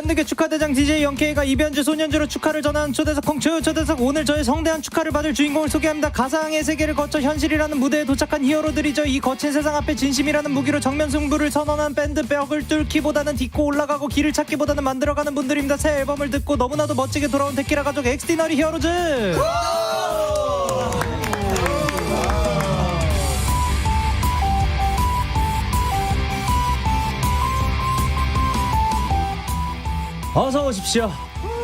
여러분들께 축하대장 DJ 영케이가 이변주 소년주로 축하를 전한 초대석 콩추 초대석. 오늘 저의 성대한 축하를 받을 주인공을 소개합니다. 가상의 세계를 거쳐 현실이라는 무대에 도착한 히어로들이죠. 이 거친 세상 앞에 진심이라는 무기로 정면 승부를 선언한 밴드. 벽을 뚫기보다는 딛고 올라가고 길을 찾기보다는 만들어가는 분들입니다. 새 앨범을 듣고 너무나도 멋지게 돌아온 데키라 가족 엑스디너리 히어로즈. 어서 오십시오.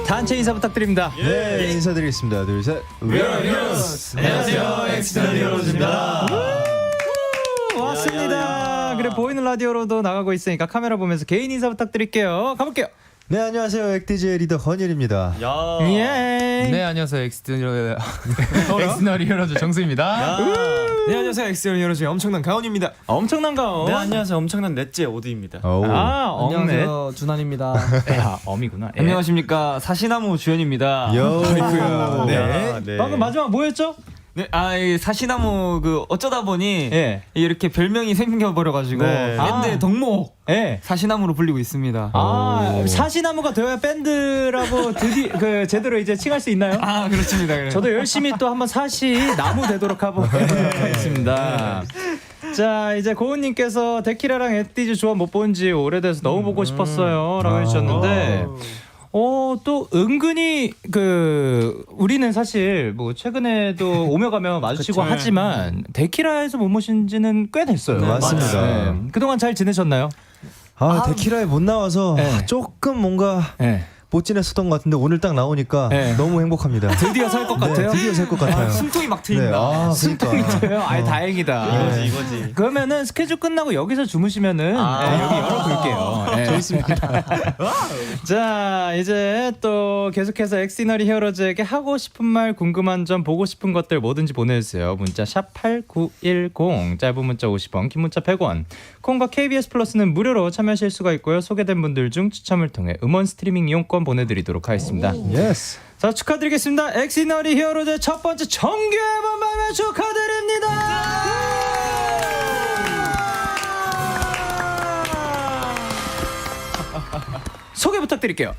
단체 인사 부탁드립니다. 네, 인사드리겠습니다. 둘, 셋. We are heroes. 안녕하세요, 엑스디너리 히어로즈입니다. 왔습니다. 그래, 보이는 라디오로도 나가고 있으니까 카메라 보면서 개인 인사 부탁드릴게요. 가볼게요. 네, 안녕하세요. 엑디즈의 리더 건일입니다. 예. 네, 안녕하세요, 엑스디너리 히어로즈 정수입니다. 네, 안녕하세요. 엑스디너리 히어로즈의 엄청난 가온입니다. 엄청난 가온. 네, 안녕하세요. 엄청난 넷째 오드입니다. 엄넷. 안녕하세요. 준환입니다. 야, 엄이구나. 예. 안녕하십니까. 사시나무 주현입니다. 요. 네. 방금 마지막 뭐였죠? 네, 이 사시나무 어쩌다 보니 예. 이렇게 별명이 생겨버려가지고 네. 밴드 덕목 예. 사시나무로 불리고 있습니다. 사시나무가 되어야 밴드라고 제대로 이제 칭할 수 있나요? 그렇습니다. 그래. 저도 열심히 또 한번 사시나무 되도록 하겠습니다. 자, 이제 고은님께서 데키라랑 엑디즈 조합 못 본 지 오래돼서 너무 보고 싶었어요 라고 해주셨는데 또 은근히 우리는 사실 뭐 최근에도 오며 가며 마주치고 그쵸. 하지만 데키라에서 못 모신 지는 꽤 됐어요. 네, 맞습니다. 네. 그동안 잘 지내셨나요? 데키라에 못 나와서 네. 조금 뭔가 네. 못 지냈었던 것 같은데 오늘 딱 나오니까 네. 너무 행복합니다. 드디어 살 것 같아요? 네, 드디어 살 것 같아요. 숨통이 막 네, 트인다. 숨통이죠. 다행이다. 이거지. 그러면은 스케줄 끝나고 여기서 주무시면은 여기 열어둘게요. 좋습니다. 자, 이제 또 계속해서 엑스디너리 히어로즈에게 하고 싶은 말, 궁금한 점, 보고 싶은 것들 뭐든지 보내주세요. 문자 샵 8910, 짧은 문자 50원, 긴 문자 100원. 콩과 KBS 플러스는 무료로 참여하실 수가 있고요. 소개된 분들 중 추첨을 통해 음원 스트리밍 이용권 보내드리도록 하겠습니다. 예스. 자, 축하드리겠습니다. 엑스디너리 히어로즈의 첫 번째 정규 앨범 발매 축하드립니다. 소개 부탁드릴게요.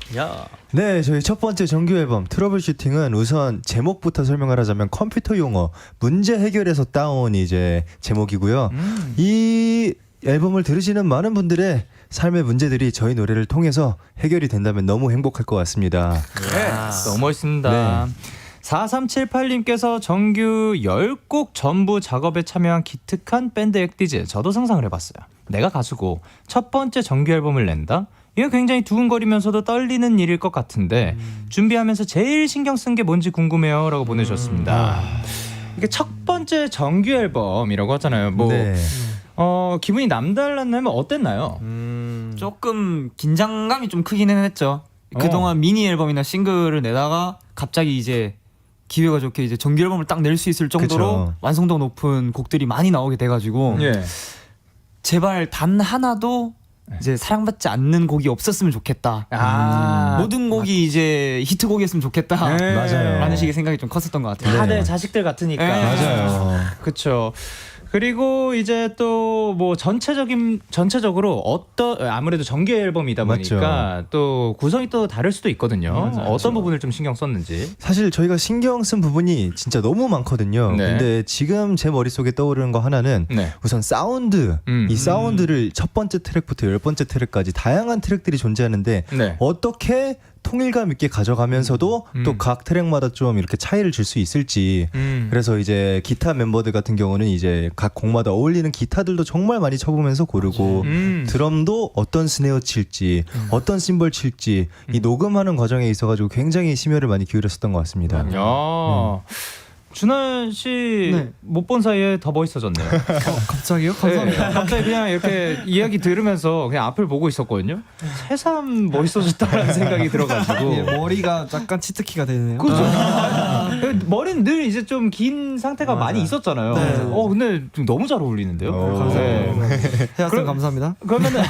네, 저희 첫 번째 정규 앨범 트러블 슈팅은 우선 제목부터 설명을 하자면 컴퓨터 용어 문제 해결에서 따온 이제 제목이고요. 이 앨범을 들으시는 많은 분들의 삶의 문제들이 저희 노래를 통해서 해결이 된다면 너무 행복할 것 같습니다. 너무 멋있습니다. 네. 4378님께서 정규 10곡 전부 작업에 참여한 기특한 밴드 엑디즈. 저도 상상을 해봤어요. 내가 가수고 첫 번째 정규 앨범을 낸다? 이건 굉장히 두근거리면서도 떨리는 일일 것 같은데 준비하면서 제일 신경 쓴 게 뭔지 궁금해요 라고 보내주셨습니다. 이게 첫 번째 정규 앨범이라고 하잖아요. 네. 기분이 남달랐나요? 어땠나요? 조금 긴장감이 좀 크기는 했죠. 그동안 미니 앨범이나 싱글을 내다가 갑자기 이제 기회가 좋게 이제 정규 앨범을 딱 낼 수 있을 정도로 그쵸. 완성도가 높은 곡들이 많이 나오게 돼가지고 예. 제발 단 하나도 이제 사랑받지 않는 곡이 없었으면 좋겠다. 모든 곡이 이제 히트곡이었으면 좋겠다. 네. 맞아요. 라는 식의 생각이 좀 컸었던 것 같아요. 다들 자식들 같으니까. 네. 맞아요. 그렇죠. 그리고 이제 또 뭐 전체적으로 아무래도 정규 앨범이다 보니까 맞죠. 또 구성이 또 다를 수도 있거든요. 맞아요. 어떤 부분을 좀 신경 썼는지. 사실 저희가 신경 쓴 부분이 진짜 너무 많거든요. 네. 근데 지금 제 머릿속에 떠오르는 거 하나는 네. 우선 사운드. 이 사운드를 첫 번째 트랙부터 10번째 트랙까지 다양한 트랙들이 존재하는데 네. 어떻게 통일감 있게 가져가면서도 또 각 트랙마다 좀 이렇게 차이를 줄 수 있을지. 그래서 이제 기타 멤버들 같은 경우는 이제 각 곡마다 어울리는 기타들도 정말 많이 쳐보면서 고르고 드럼도 어떤 스네어 칠지 어떤 심벌 칠지 이 녹음하는 과정에 있어가지고 굉장히 심혈을 많이 기울였었던 것 같습니다. 야. 준하 씨 못 본 사이에 더 멋있어졌네요. 갑자기요? 네, 갑자기 그냥 이렇게 이야기 들으면서 그냥 앞을 보고 있었거든요. 새삼 멋있어졌다라는 생각이 들어가지고. 머리가 약간 치트키가 되네요. 그죠? 머리는 늘 이제 좀 긴 상태가 많이 있었잖아요. 근데 좀 너무 잘 어울리는데요. 감사해요. 그럼- 해왔음 감사합니다. 그러면은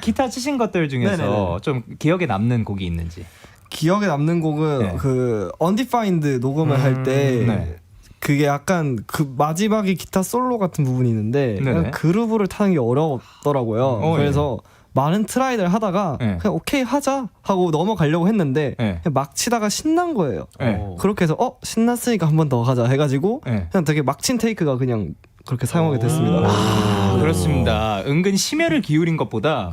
기타 치신 것들 중에서 네네네. 좀 기억에 남는 곡이 있는지. 기억에 남는 곡은 네. 그 언디파인드 녹음을 할 때 네. 그게 약간 그 마지막에 기타 솔로 같은 부분이 있는데 네네. 그루브를 타는 게 어렵더라고요. 그래서 많은 트라이를 하다가 네. 그냥 오케이 하자 하고 넘어가려고 했는데 네. 그냥 막 치다가 신난 거예요. 네. 그렇게 해서 신났으니까 한 번 더 가자 해가지고 네. 그냥 되게 막친 테이크가 그냥 그렇게 사용하게 됐습니다. 그렇습니다. 은근 심혈을 기울인 것보다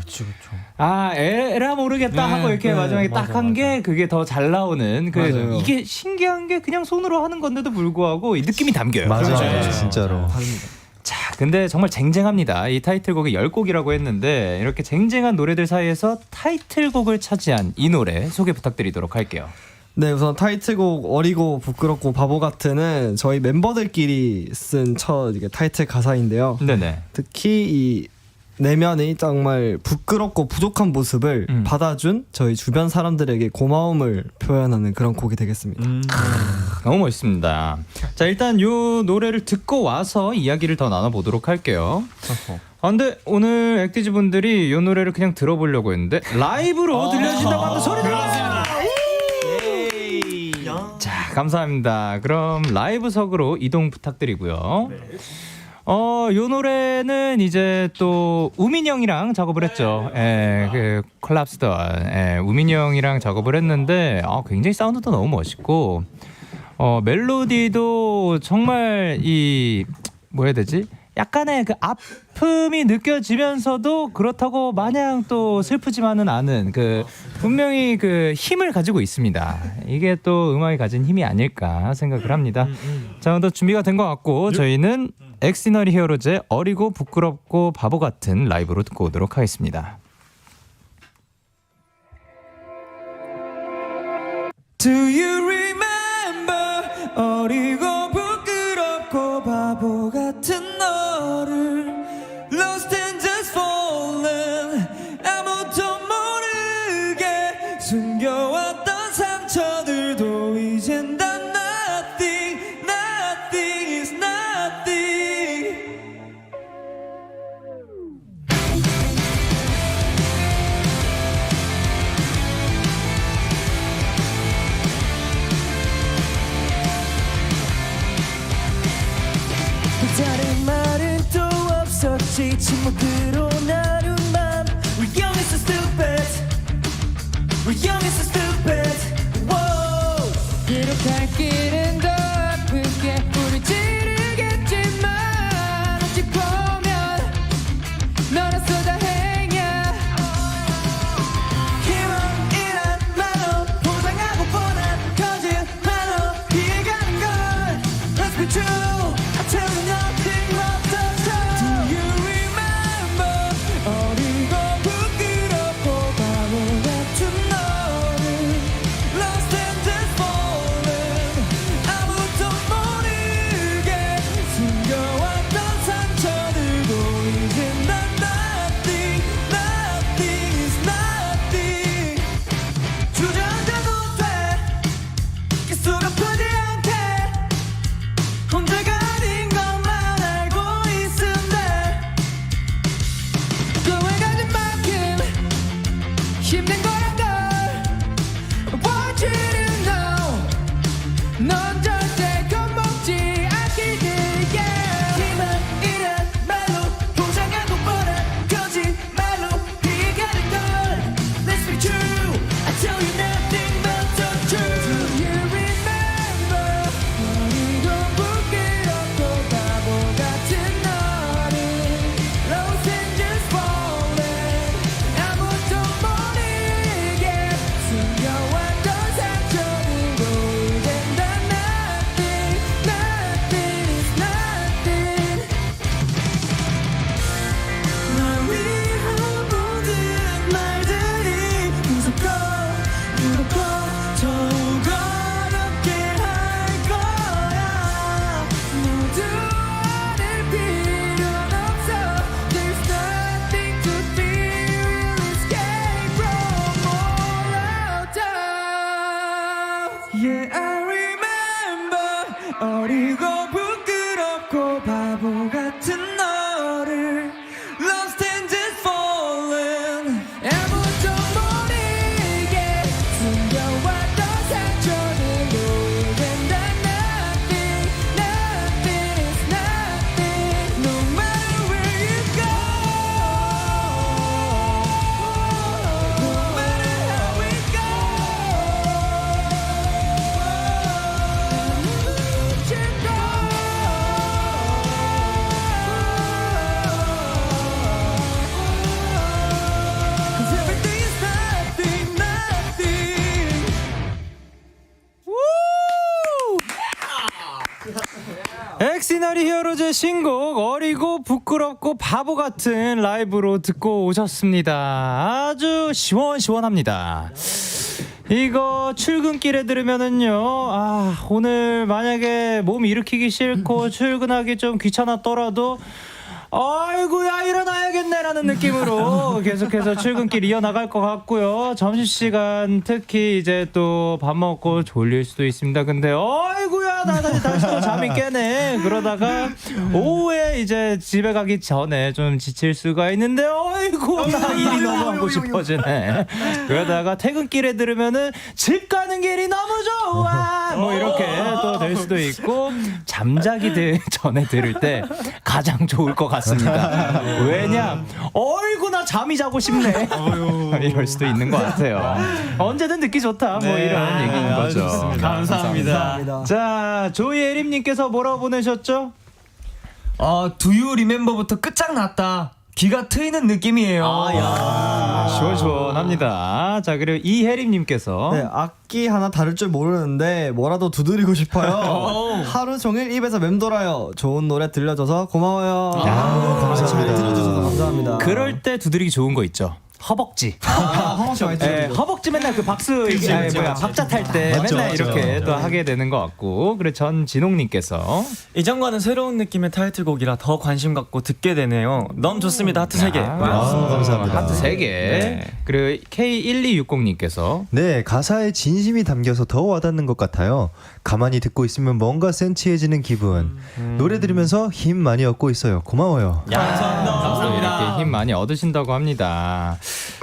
에라 모르겠다 하고 이렇게 마지막에 딱 한 게 그게 더 잘 나오는 맞아요. 이게 신기한 게 그냥 손으로 하는 건데도 불구하고 이 느낌이 담겨요. 맞아요. 그렇죠. 진짜로. 자, 근데 정말 쟁쟁합니다. 이 타이틀곡이 10곡이라고 했는데 이렇게 쟁쟁한 노래들 사이에서 타이틀곡을 차지한 이 노래 소개 부탁드리도록 할게요. 네, 우선 타이틀곡 어리고 부끄럽고 바보 같은은 저희 멤버들끼리 쓴 첫 타이틀 가사인데요. 네네. 특히 이 내면의 정말 부끄럽고 부족한 모습을 받아준 저희 주변 사람들에게 고마움을 표현하는 그런 곡이 되겠습니다. 너무 멋있습니다. 자, 일단 요 노래를 듣고 와서 이야기를 더 나눠보도록 할게요. 근데 오늘 액티즈 분들이 요 노래를 그냥 들어보려고 했는데 라이브로 들려주신다고 합니다. 소리 들어! 자, 감사합니다. 그럼 라이브석으로 이동 부탁드리고요. 요 노래는 이제 또 우민이 형이랑 작업을 했죠. 그 콜랍스던 우민이 형이랑 작업을 했는데 굉장히 사운드도 너무 멋있고 멜로디도 정말 뭐 해야 되지? 약간의 그 아픔이 느껴지면서도 그렇다고 마냥 또 슬프지만은 않은 그 분명히 그 힘을 가지고 있습니다. 이게 또 음악이 가진 힘이 아닐까 생각을 합니다. 자, 오늘 준비가 된 것 같고 저희는 엑시너리 히어로즈의 어리고 부끄럽고 바보 같은 라이브로 듣고 오도록 하겠습니다. Do you remember 어리고 부끄럽고 바보 같은 너를 Lost and just fallen 아무도 모르게 숨겨왔던 상처들도 이젠 다 nothing Nothing is nothing 다른 말은 또 없었지 침묵으로 나눈 맘 We're young and so stupid We're young and so stupid Whoa. 기록할 길은 더 아프게 우리 지르겠지만 어찌 보면 너라서 다행이야 희망이란 말로 포장하고 보낸 거짓말로 피해가는 걸 Let's be true I tell you nothing but the truth Do you remember 어리고 부끄럽고 바보 같은 너를 Lost and just fallen 아무도 모르게 숨겨왔던 상처들도 이젠 난 nothing Nothing is nothing 주저앉아도 돼 계속 아프지 않게 혼자가 아닌 것만 알고 있은데 꿈을 가진 만큼 힘든 거란 걸 I want you to know 넌 절대 겁먹지 않기를 yeah. 희망이란 말로 포장하고 보낸 거짓말로 피해가는 걸 Let's be true I tell you nothing but the truth Do you remember 어리고 부끄럽고 바보 같은 너를 Lost and just fallen 아무도 모르게 엑스너리 히어로즈의 신곡 어리고 부끄럽고 바보 같은 라이브로 듣고 오셨습니다. 아주 시원시원합니다. 이거 출근길에 들으면은요, 오늘 만약에 몸 일으키기 싫고 출근하기 좀 귀찮았더라도 아이고야 일어나야겠네라는 느낌으로 계속해서 출근길 이어나갈 것 같고요. 점심시간 특히 이제 또 밥 먹고 졸릴 수도 있습니다. 근데 아이고야 나 다시 또 잠이 깨네 그러다가 오후에 이제 집에 가기 전에 좀 지칠 수가 있는데 아이고 나 일이 너무 하고 싶어지네. 그러다가 퇴근길에 들으면은 집 가는 길이 너무 좋아 뭐 이렇게 또 될 수도 있고 잠자기 전에 들을 때 가장 좋을 것 같습니다. 왜냐 어이구 나 잠이 자고 싶네 이럴 수도 있는 것 같아요. 언제든 듣기 좋다 뭐 이런 얘기인 거죠. 감사합니다. 자 조이에림님께서 뭐라고 보내셨죠? Do you remember부터 끝장났다. 귀가 트이는 느낌이에요. 시원시원합니다. 자 그리고 이혜림님께서 네, 악기 하나 다룰 줄 모르는데 뭐라도 두드리고 싶어요. 하루 종일 입에서 맴돌아요. 좋은 노래 들려줘서 고마워요. 감사합니다. 잘 들어주셔서 감사합니다. 그럴 때 두드리기 좋은 거 있죠. 허벅지. 허벅지 많이 들어주죠. 허벅지 맨날 그 박수 박자 탈 때 맞죠, 맨날 맞죠. 이렇게 또 하게 되는 것 같고. 그리고 전진홍님께서 이전과는 새로운 느낌의 타이틀곡이라 더 관심 갖고 듣게 되네요. 너무 좋습니다. 하트 3개. 감사합니다. 하트 3개. 그리고 K1260님께서 네, 가사에 진심이 담겨서 더 와닿는 것 같아요. 가만히 듣고 있으면 뭔가 센치해지는 기분. 노래 들으면서 힘 많이 얻고 있어요. 고마워요. 이렇게 힘 많이 얻으신다고 합니다.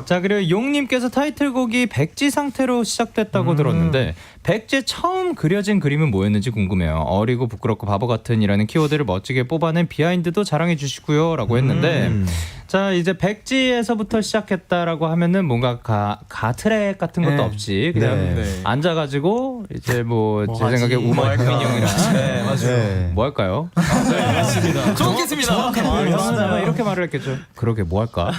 자 그리고 용님께서 타이틀곡이 백지 상태로 시작됐다고 들었는데 백지에 처음 그려진 그림은 뭐였는지 궁금해요. 어리고 부끄럽고 바보 같은이라는 키워드를 멋지게 뽑아낸 비하인드도 자랑해 주시고요 라고 했는데 자 이제 백지에서부터 시작했다라고 하면은 뭔가 가트랙 같은 것도 없이 그냥 앉아가지고 이제 뭐 제 생각에 우마 민영이랑 네. 뭐 할까요? 좋겠습니다. 아마 이렇게 말을 했겠죠. 그러게 뭐 할까?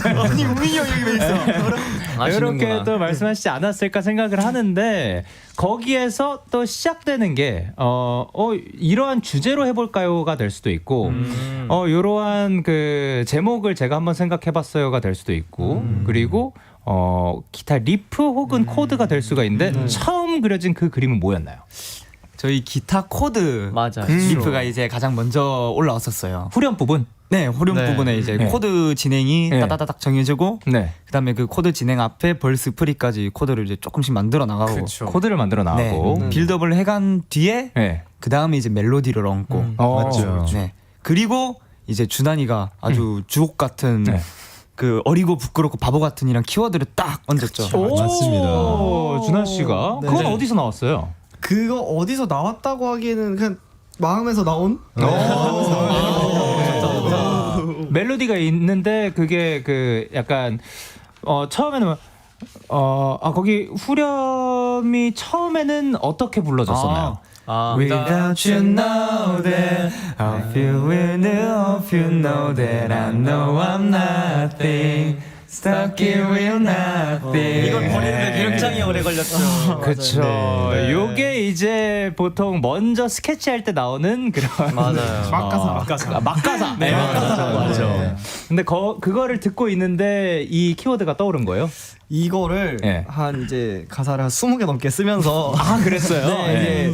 아니 우민이 형 여기 왜 있어? 이렇게 또 말씀하시지 않았을까 생각을 하는데 거기에서 또 시작되는 게 이러한 주제로 해볼까요가 될 수도 있고 이러한 그 제목을 제가 한번 생각해봤어요가 될 수도 있고 그리고 기타 리프 혹은 코드가 될 수가 있는데 처음 그려진 그 그림은 뭐였나요? 저희 기타 코드 맞아. 리프가 이제 가장 먼저 올라왔었어요. 후렴 부분? 네, 후렴 부분에 이제 코드 진행이 따다다닥 정해지고 그다음에 그 코드 진행 앞에 벌스 프리까지 코드를 이제 조금씩 만들어 나가고 코드를 만들어 나가고 빌드업을 해간 뒤에 그다음에 이제 멜로디를 얹고 맞죠. 네. 그리고 이제 준환이가 아주 주옥 같은 그 어리고 부끄럽고 바보 같은이랑 키워드를 딱 얹었죠. 맞습니다. 준하 씨가 네. 그건 어디서 나왔어요? 그거 어디서 나왔다고 하기에는 그냥 마음에서 나온? 멜로디가 있는데 그게 그 약간 처음에는 거기 후렴이 처음에는 어떻게 불러졌었나요? Without you know that I feel with you if you know that I know I'm nothing Stuck here with nothing 이걸 버리는데 굉장히 오래 걸렸죠. 그쵸. 요게 이제 보통 먼저 스케치할 때 나오는 그런 맞아요. 막가사. 막가사. 네, 맞죠. 근데 그거를 듣고 있는데 이 키워드가 떠오른 거예요? 이거를 한 이제 가사를 한 20개 넘게 쓰면서 그랬어요?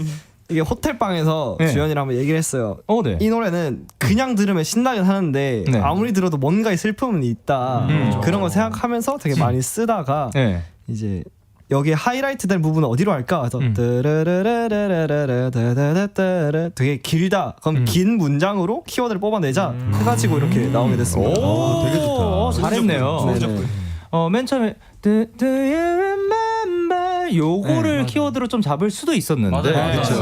이게 호텔방에서 주연이랑 한번 얘기를 했어요. 이 노래는 그냥 들으면 신나긴 하는데 아무리 들어도 뭔가의 슬픔은 있다. 그런 걸 생각하면서 되게 많이 쓰다가 이제 여기에 하이라이트 된 부분은 어디로 할까? 그래서 되게 길다. 그럼 긴 문장으로 키워드를 뽑아내자 해가지고 이렇게 나오게 됐습니다. 되게 좋다. 잘했네요. 맨 처음에 Do you remember 요거를 키워드로 좀 잡을 수도 있었는데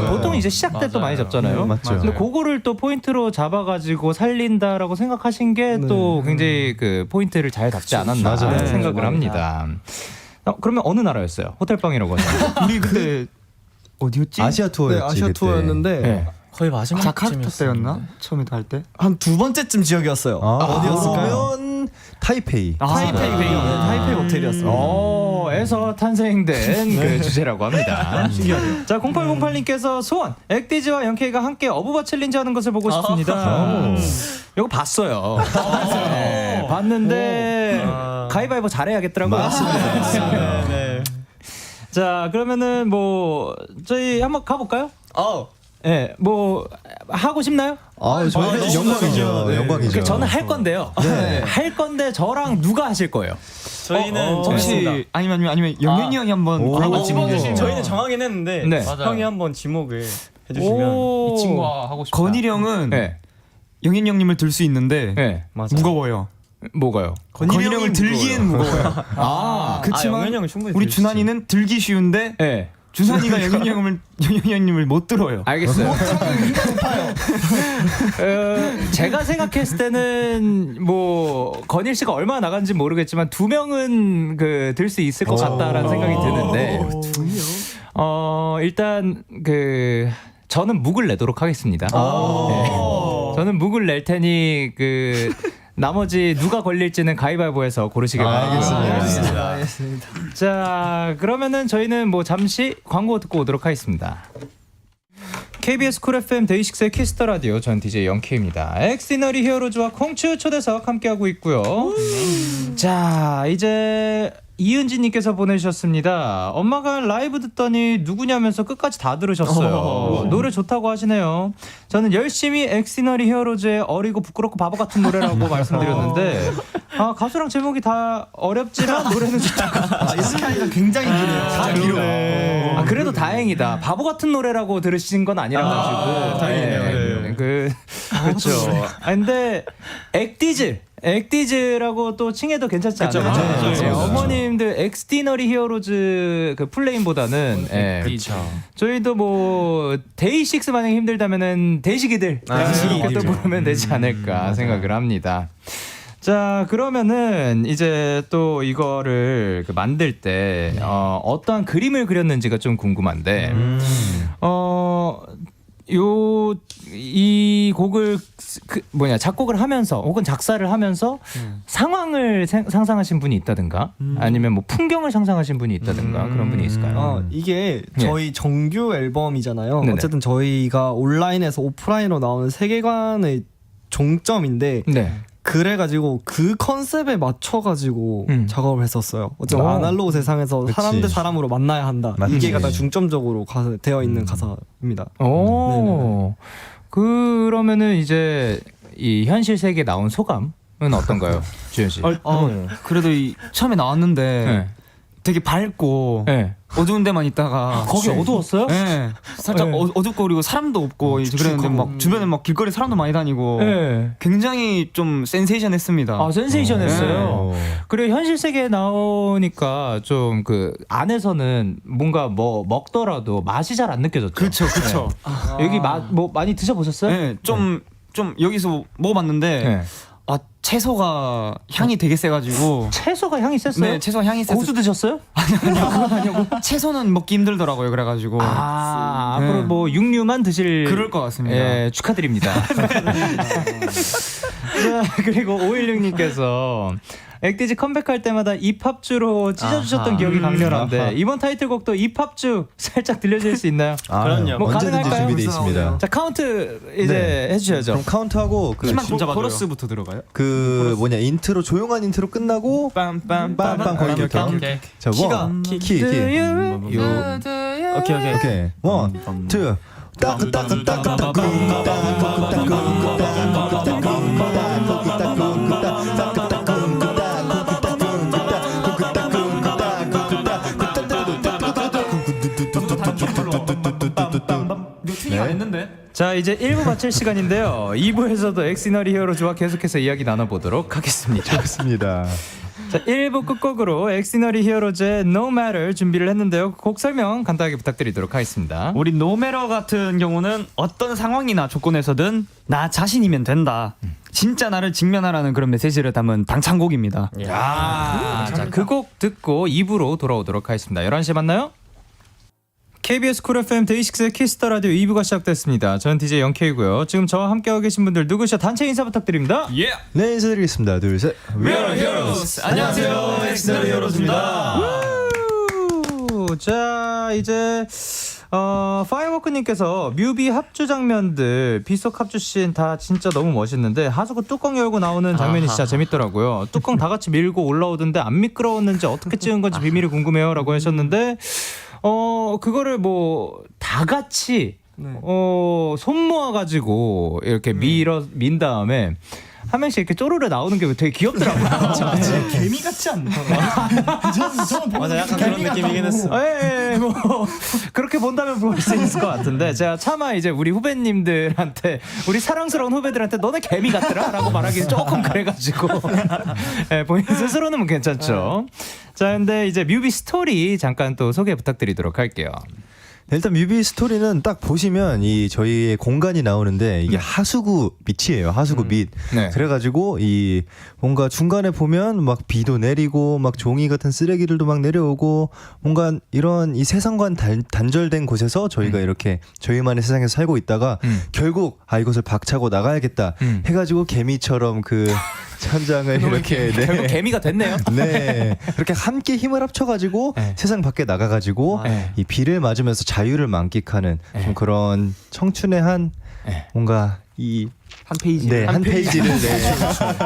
보통 이제 시작 때 또 많이 잡잖아요. 맞죠. 근데 그거를 또 포인트로 잡아가지고 살린다라고 생각하신 게 또 굉장히 그 포인트를 잘 잡지 않았나 생각을 합니다. 그러면 어느 나라였어요? 호텔방이라고 하죠. 우리 그때 어디였지? 아시아 투어였지. 아시아 그때. 투어였는데 거의 마지막 자카르타 때였나? 처음에 할 때? 한 두 번째쯤 지역이었어요. 어디였을까요? 그러면 호텔은 타이페이. 타이페이 호텔이었어요. 에서 탄생된 그 주제라고 합니다. 신기하네요. 자, 0808님께서 소원 액디즈와 영케이가 함께 어부바 챌린지 하는 것을 보고 싶습니다. 이거 봤어요. 네, 봤는데 가위바위보 잘해야겠더라고요. 맞습니다. 네. 자, 그러면은 뭐 저희 한번 가볼까요? 네, 뭐 하고 싶나요? 저희는 영광이죠. 네. 영광이죠. 저는 할 건데요. 네. 할 건데 저랑 누가 하실 거예요? 저희는 혹시 아니면 영현이 형이 한번 오. 집어주시면 저희는 정하긴 했는데 네. 형이 한번 지목을 해주시면 이 친구와 하고 싶다. 건일이 형은 네. 영현이 형님을 들 수 있는데 네. 무거워요. 뭐가요? 건일이 형을 들기엔 무거워요. 그렇지만 영현이 형은 충분히 우리 들 수 준환이는 들기 쉬운데 네. 준환이가 영현이 형님을 못 들어요. 알겠어요. 제가 생각했을 때는 뭐 건일 씨가 얼마나 나간지 모르겠지만 2명은 그 들 수 있을 것 같다라는 생각이 드는데 일단 그 저는 묵을 내도록 하겠습니다. 네. 저는 묵을 낼 테니 그 나머지 누가 걸릴지는 가위바위보해서 고르시길 바랍니다. 알겠습니다. 자, 그러면은 저희는 뭐 잠시 광고 듣고 오도록 하겠습니다. KBS 쿨 FM 데이식스의 키스터 라디오, 전 DJ 영케입니다. 엑시너리 히어로즈와 콩추 초대석 함께하고 있고요. 자, 이제 이은지님께서 보내주셨습니다. 엄마가 라이브 듣더니 누구냐면서 끝까지 다 들으셨어요. 노래 좋다고 하시네요. 저는 열심히 엑시너리 히어로즈의 어리고 부끄럽고 바보 같은 노래라고 말씀드렸는데 가수랑 제목이 다 어렵지만 노래는 좋다. 이스카이가 굉장히 기네요. 그래도 다행이다. 바보 같은 노래라고 들으신 건 아니라 가지고 다행이네요. 그렇죠. 근데 액디즈라고 또 칭해도 괜찮지 않아요? 그쵸. 어머님들 엑스티너리 히어로즈 그 플레임보다는 저희도 뭐 데이식스 만약에 힘들다면은 데이식이들 이렇게 또 부르면 되지 않을까 생각을 합니다. 자, 그러면은 이제 또 이거를 만들 때 어떠한 그림을 그렸는지가 좀 궁금한데 이 곡을 작곡을 하면서 혹은 작사를 하면서 상황을 상상하신 분이 있다든가 아니면 뭐 풍경을 상상하신 분이 있다든가 그런 분이 있을까요? 이게 저희 정규 앨범이잖아요. 네네. 어쨌든 저희가 온라인에서 오프라인으로 나오는 세계관의 종점인데 네. 그래가지고 그 컨셉에 맞춰가지고 작업을 했었어요. 어쨌든 아날로그 세상에서 그치. 사람 대 사람으로 만나야 한다. 맞지. 이게 가장 중점적으로 되어 있는 가사입니다. 오, 그러면은 이제 이 현실 세계에 나온 소감은 어떤가요, 주현 씨? 그래도 처음에 나왔는데 네. 되게 밝고 네. 어두운 데만 있다가 거기 어두웠어요? 네. 살짝 네. 어둡고 그리고 사람도 없고 그랬는데 막 주변에 막 길거리 사람도 많이 다니고 네. 굉장히 좀 센세이션했습니다. 센세이션했어요. 그리고 현실 세계에 나오니까 좀 그 안에서는 뭔가 뭐 먹더라도 맛이 잘 안 느껴졌죠. 그렇죠. 여기 뭐 많이 드셔보셨어요? 네, 좀 여기서 먹어봤는데 네. 채소가 향이 되게 세가지고. 채소가 향이 셌어요? 네, 채소 향이 세서. 고수 드셨어요? 아니요. 채소는 먹기 힘들더라고요. 그래가지고. 앞으로 뭐 육류만 드실. 그럴 것 같습니다. 예, 축하드립니다. 자, 그리고 516님께서 액디즈 컴백할 때마다 입합주로 찢어주셨던 기억이 강렬한데 이번 타이틀곡도 입합주 살짝 들려줄 수 있나요? 그럼요. 뭐 언제든지 가능할까요? 준비되어 있습니다. 자, 카운트 이제 해주셔야죠. 그럼 카운트하고 코러스부터 들어가요? 인트로 조용한 인트로 끝나고 빰빰 거기부터. 자, 원, 키. 오케이. 원, 투. 따크 따크 따크 따크 자, 이제 1부 마칠 시간인데요. 2부에서도 엑시너리 히어로즈와 계속해서 이야기 나눠보도록 하겠습니다. 좋습니다. 자, 1부 끝곡으로 엑시너리 히어로즈의 No Matter 준비를 했는데요. 곡 설명 간단하게 부탁드리도록 하겠습니다. 우리 노메러 같은 경우는 어떤 상황이나 조건에서든 나 자신이면 된다. 진짜 나를 직면하라는 그런 메시지를 담은 방창곡입니다. 자, 그 곡 듣고 2부로 돌아오도록 하겠습니다. 11시에 만나요. KBS 쿨 FM 데이식스의 키스터 라디오 2부가 시작됐습니다. 저는 DJ 영케이고요. 지금 저와 함께하고 계신 분들 누구시죠? 단체 인사 부탁드립니다. 네, 인사드리겠습니다. 둘, 셋. We are heroes. 안녕하세요, 엑스너리 히어로즈입니다. 자, 이제 파이어워크님께서 뮤비 합주 장면들 빗속 합주씬 다 진짜 너무 멋있는데 하수구 뚜껑 열고 나오는 장면이 진짜 재밌더라고요. 뚜껑 다 같이 밀고 올라오던데 안 미끄러웠는지 어떻게 찍은 건지 비밀이 궁금해요라고 하셨는데 그거를 뭐 다 같이 손 모아가지고 이렇게 민 다음에 한 명씩 이렇게 쪼르르 나오는 게 되게 귀엽더라고요. 개미 같지 않나? 저는 맞아, 약간 그런 느낌이긴 했어. 뭐 그렇게 본다면 볼 수 있을 것 같은데 제가 차마 이제 우리 후배님들한테 우리 사랑스러운 후배들한테 너네 개미 같더라라고 말하기 조금 그래가지고 본인 스스로는 괜찮죠. 자, 근데 이제 뮤비 스토리 잠깐 또 소개 부탁드리도록 할게요. 일단 뮤비 스토리는 딱 보시면 이 저희의 공간이 나오는데 이게 하수구 밑이에요. 하수구 밑. 네. 그래가지고 이 뭔가 중간에 보면 막 비도 내리고 막 종이 같은 쓰레기들도 막 내려오고 뭔가 이런 이 세상과는 단절된 곳에서 저희가 이렇게 저희만의 세상에서 살고 있다가 결국 이곳을 박차고 나가야겠다 해가지고 개미처럼 그 천장을 이렇게 결국 개미가 됐네요. 네, 그렇게 함께 힘을 합쳐가지고 세상 밖에 나가가지고 이 비를 맞으면서 자유를 만끽하는 좀 그런 청춘의 한 뭔가 한 페이지. 네, 한 페이지를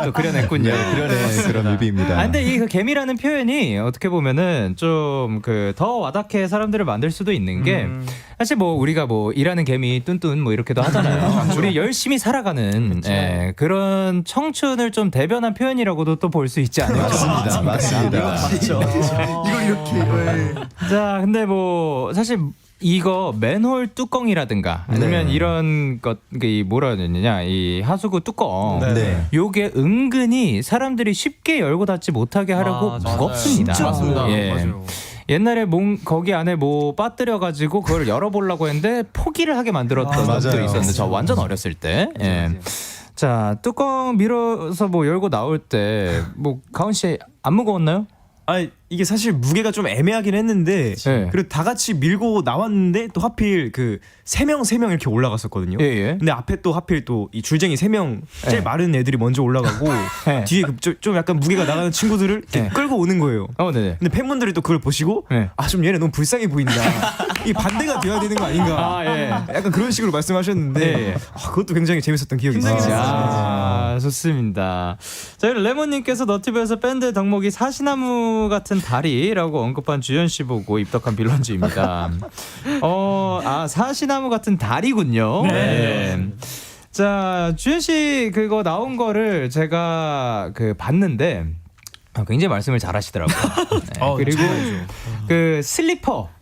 또 그려냈군요. 그려낸 그런 뮤비입니다. 근데 이 그 개미라는 표현이 어떻게 보면은 좀 그 더 와닿게 사람들을 만들 수도 있는 게 사실 뭐 우리가 뭐 일하는 개미 뚠뚠 뭐 이렇게도 하잖아요. 우리 열심히 살아가는 그런 청춘을 좀 대변한 표현이라고도 또 볼 수 있지 않을까. 맞습니다. 맞죠. 이걸 이렇게. 자, 근데 뭐 사실 이거 맨홀 뚜껑이라든가 아니면 이런 것 뭐라 해야 되느냐 이 하수구 뚜껑 네. 요게 은근히 사람들이 쉽게 열고 닫지 못하게 하려고 무겁습니다. 진짜 맞습니다. 예. 맞아요. 옛날에 거기 안에 뭐 빠뜨려 가지고 그걸 열어보려고 했는데 포기를 하게 만들었던 맞아요. 적도 있었는데 저 완전 어렸을 때. 예. 자, 뚜껑 밀어서 뭐 열고 나올 때 뭐 가은 씨 안 무거웠나요? 아니 이게 사실 무게가 좀 애매하긴 했는데 네. 그리고 다 같이 밀고 나왔는데 또 하필 그 3명 이렇게 올라갔었거든요. 예, 예. 근데 앞에 또 하필 또 이 줄쟁이 3명 제일 마른 애들이 먼저 올라가고 네. 뒤에 좀 약간 무게가 나가는 친구들을 이렇게 네. 끌고 오는 거예요. 네네. 근데 팬분들이 또 그걸 보시고 네. 좀 얘네 너무 불쌍해 보인다. 이 반대가 돼야 되는 거 아닌가. 예. 약간 그런 식으로 말씀하셨는데 예. 그것도 굉장히 재밌었던 기억이 있어요. 좋습니다. 저희 레몬님께서 너튜브에서 밴드 덕목이 사시나무 같은 다리라고 언급한 주현 씨 보고 입덕한 빌런즈입니다. 사시나무 같은 다리군요. 네. 자, 주현 씨 그거 나온 거를 제가 봤는데 굉장히 말씀을 잘하시더라고요. 네. 그리고 그 슬리퍼가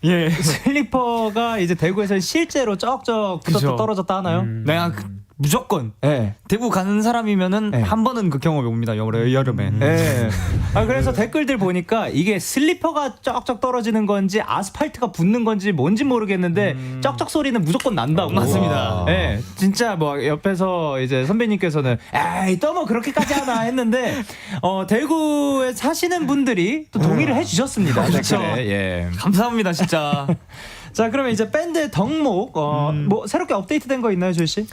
이제 대구에서 실제로 쩍쩍 붙었다 떨어졌다 하나요? 내가 무조건 대구 가는 사람이면은 한 번은 그 경험이 옵니다. 여름에. 그래서 댓글들 보니까 이게 슬리퍼가 쩍쩍 떨어지는 건지 아스팔트가 붙는 건지 뭔지 모르겠는데 쩍쩍 소리는 무조건 난다고. 맞습니다. 진짜 뭐 옆에서 이제 선배님께서는 에이 또 뭐 그렇게까지 하나 했는데 대구에 사시는 분들이 또 동의를 해주셨습니다. 그렇죠. 댓글에. 감사합니다, 진짜. 자, 그러면 이제 밴드 덕목 뭐 새롭게 업데이트된 거 있나요, 조이 씨?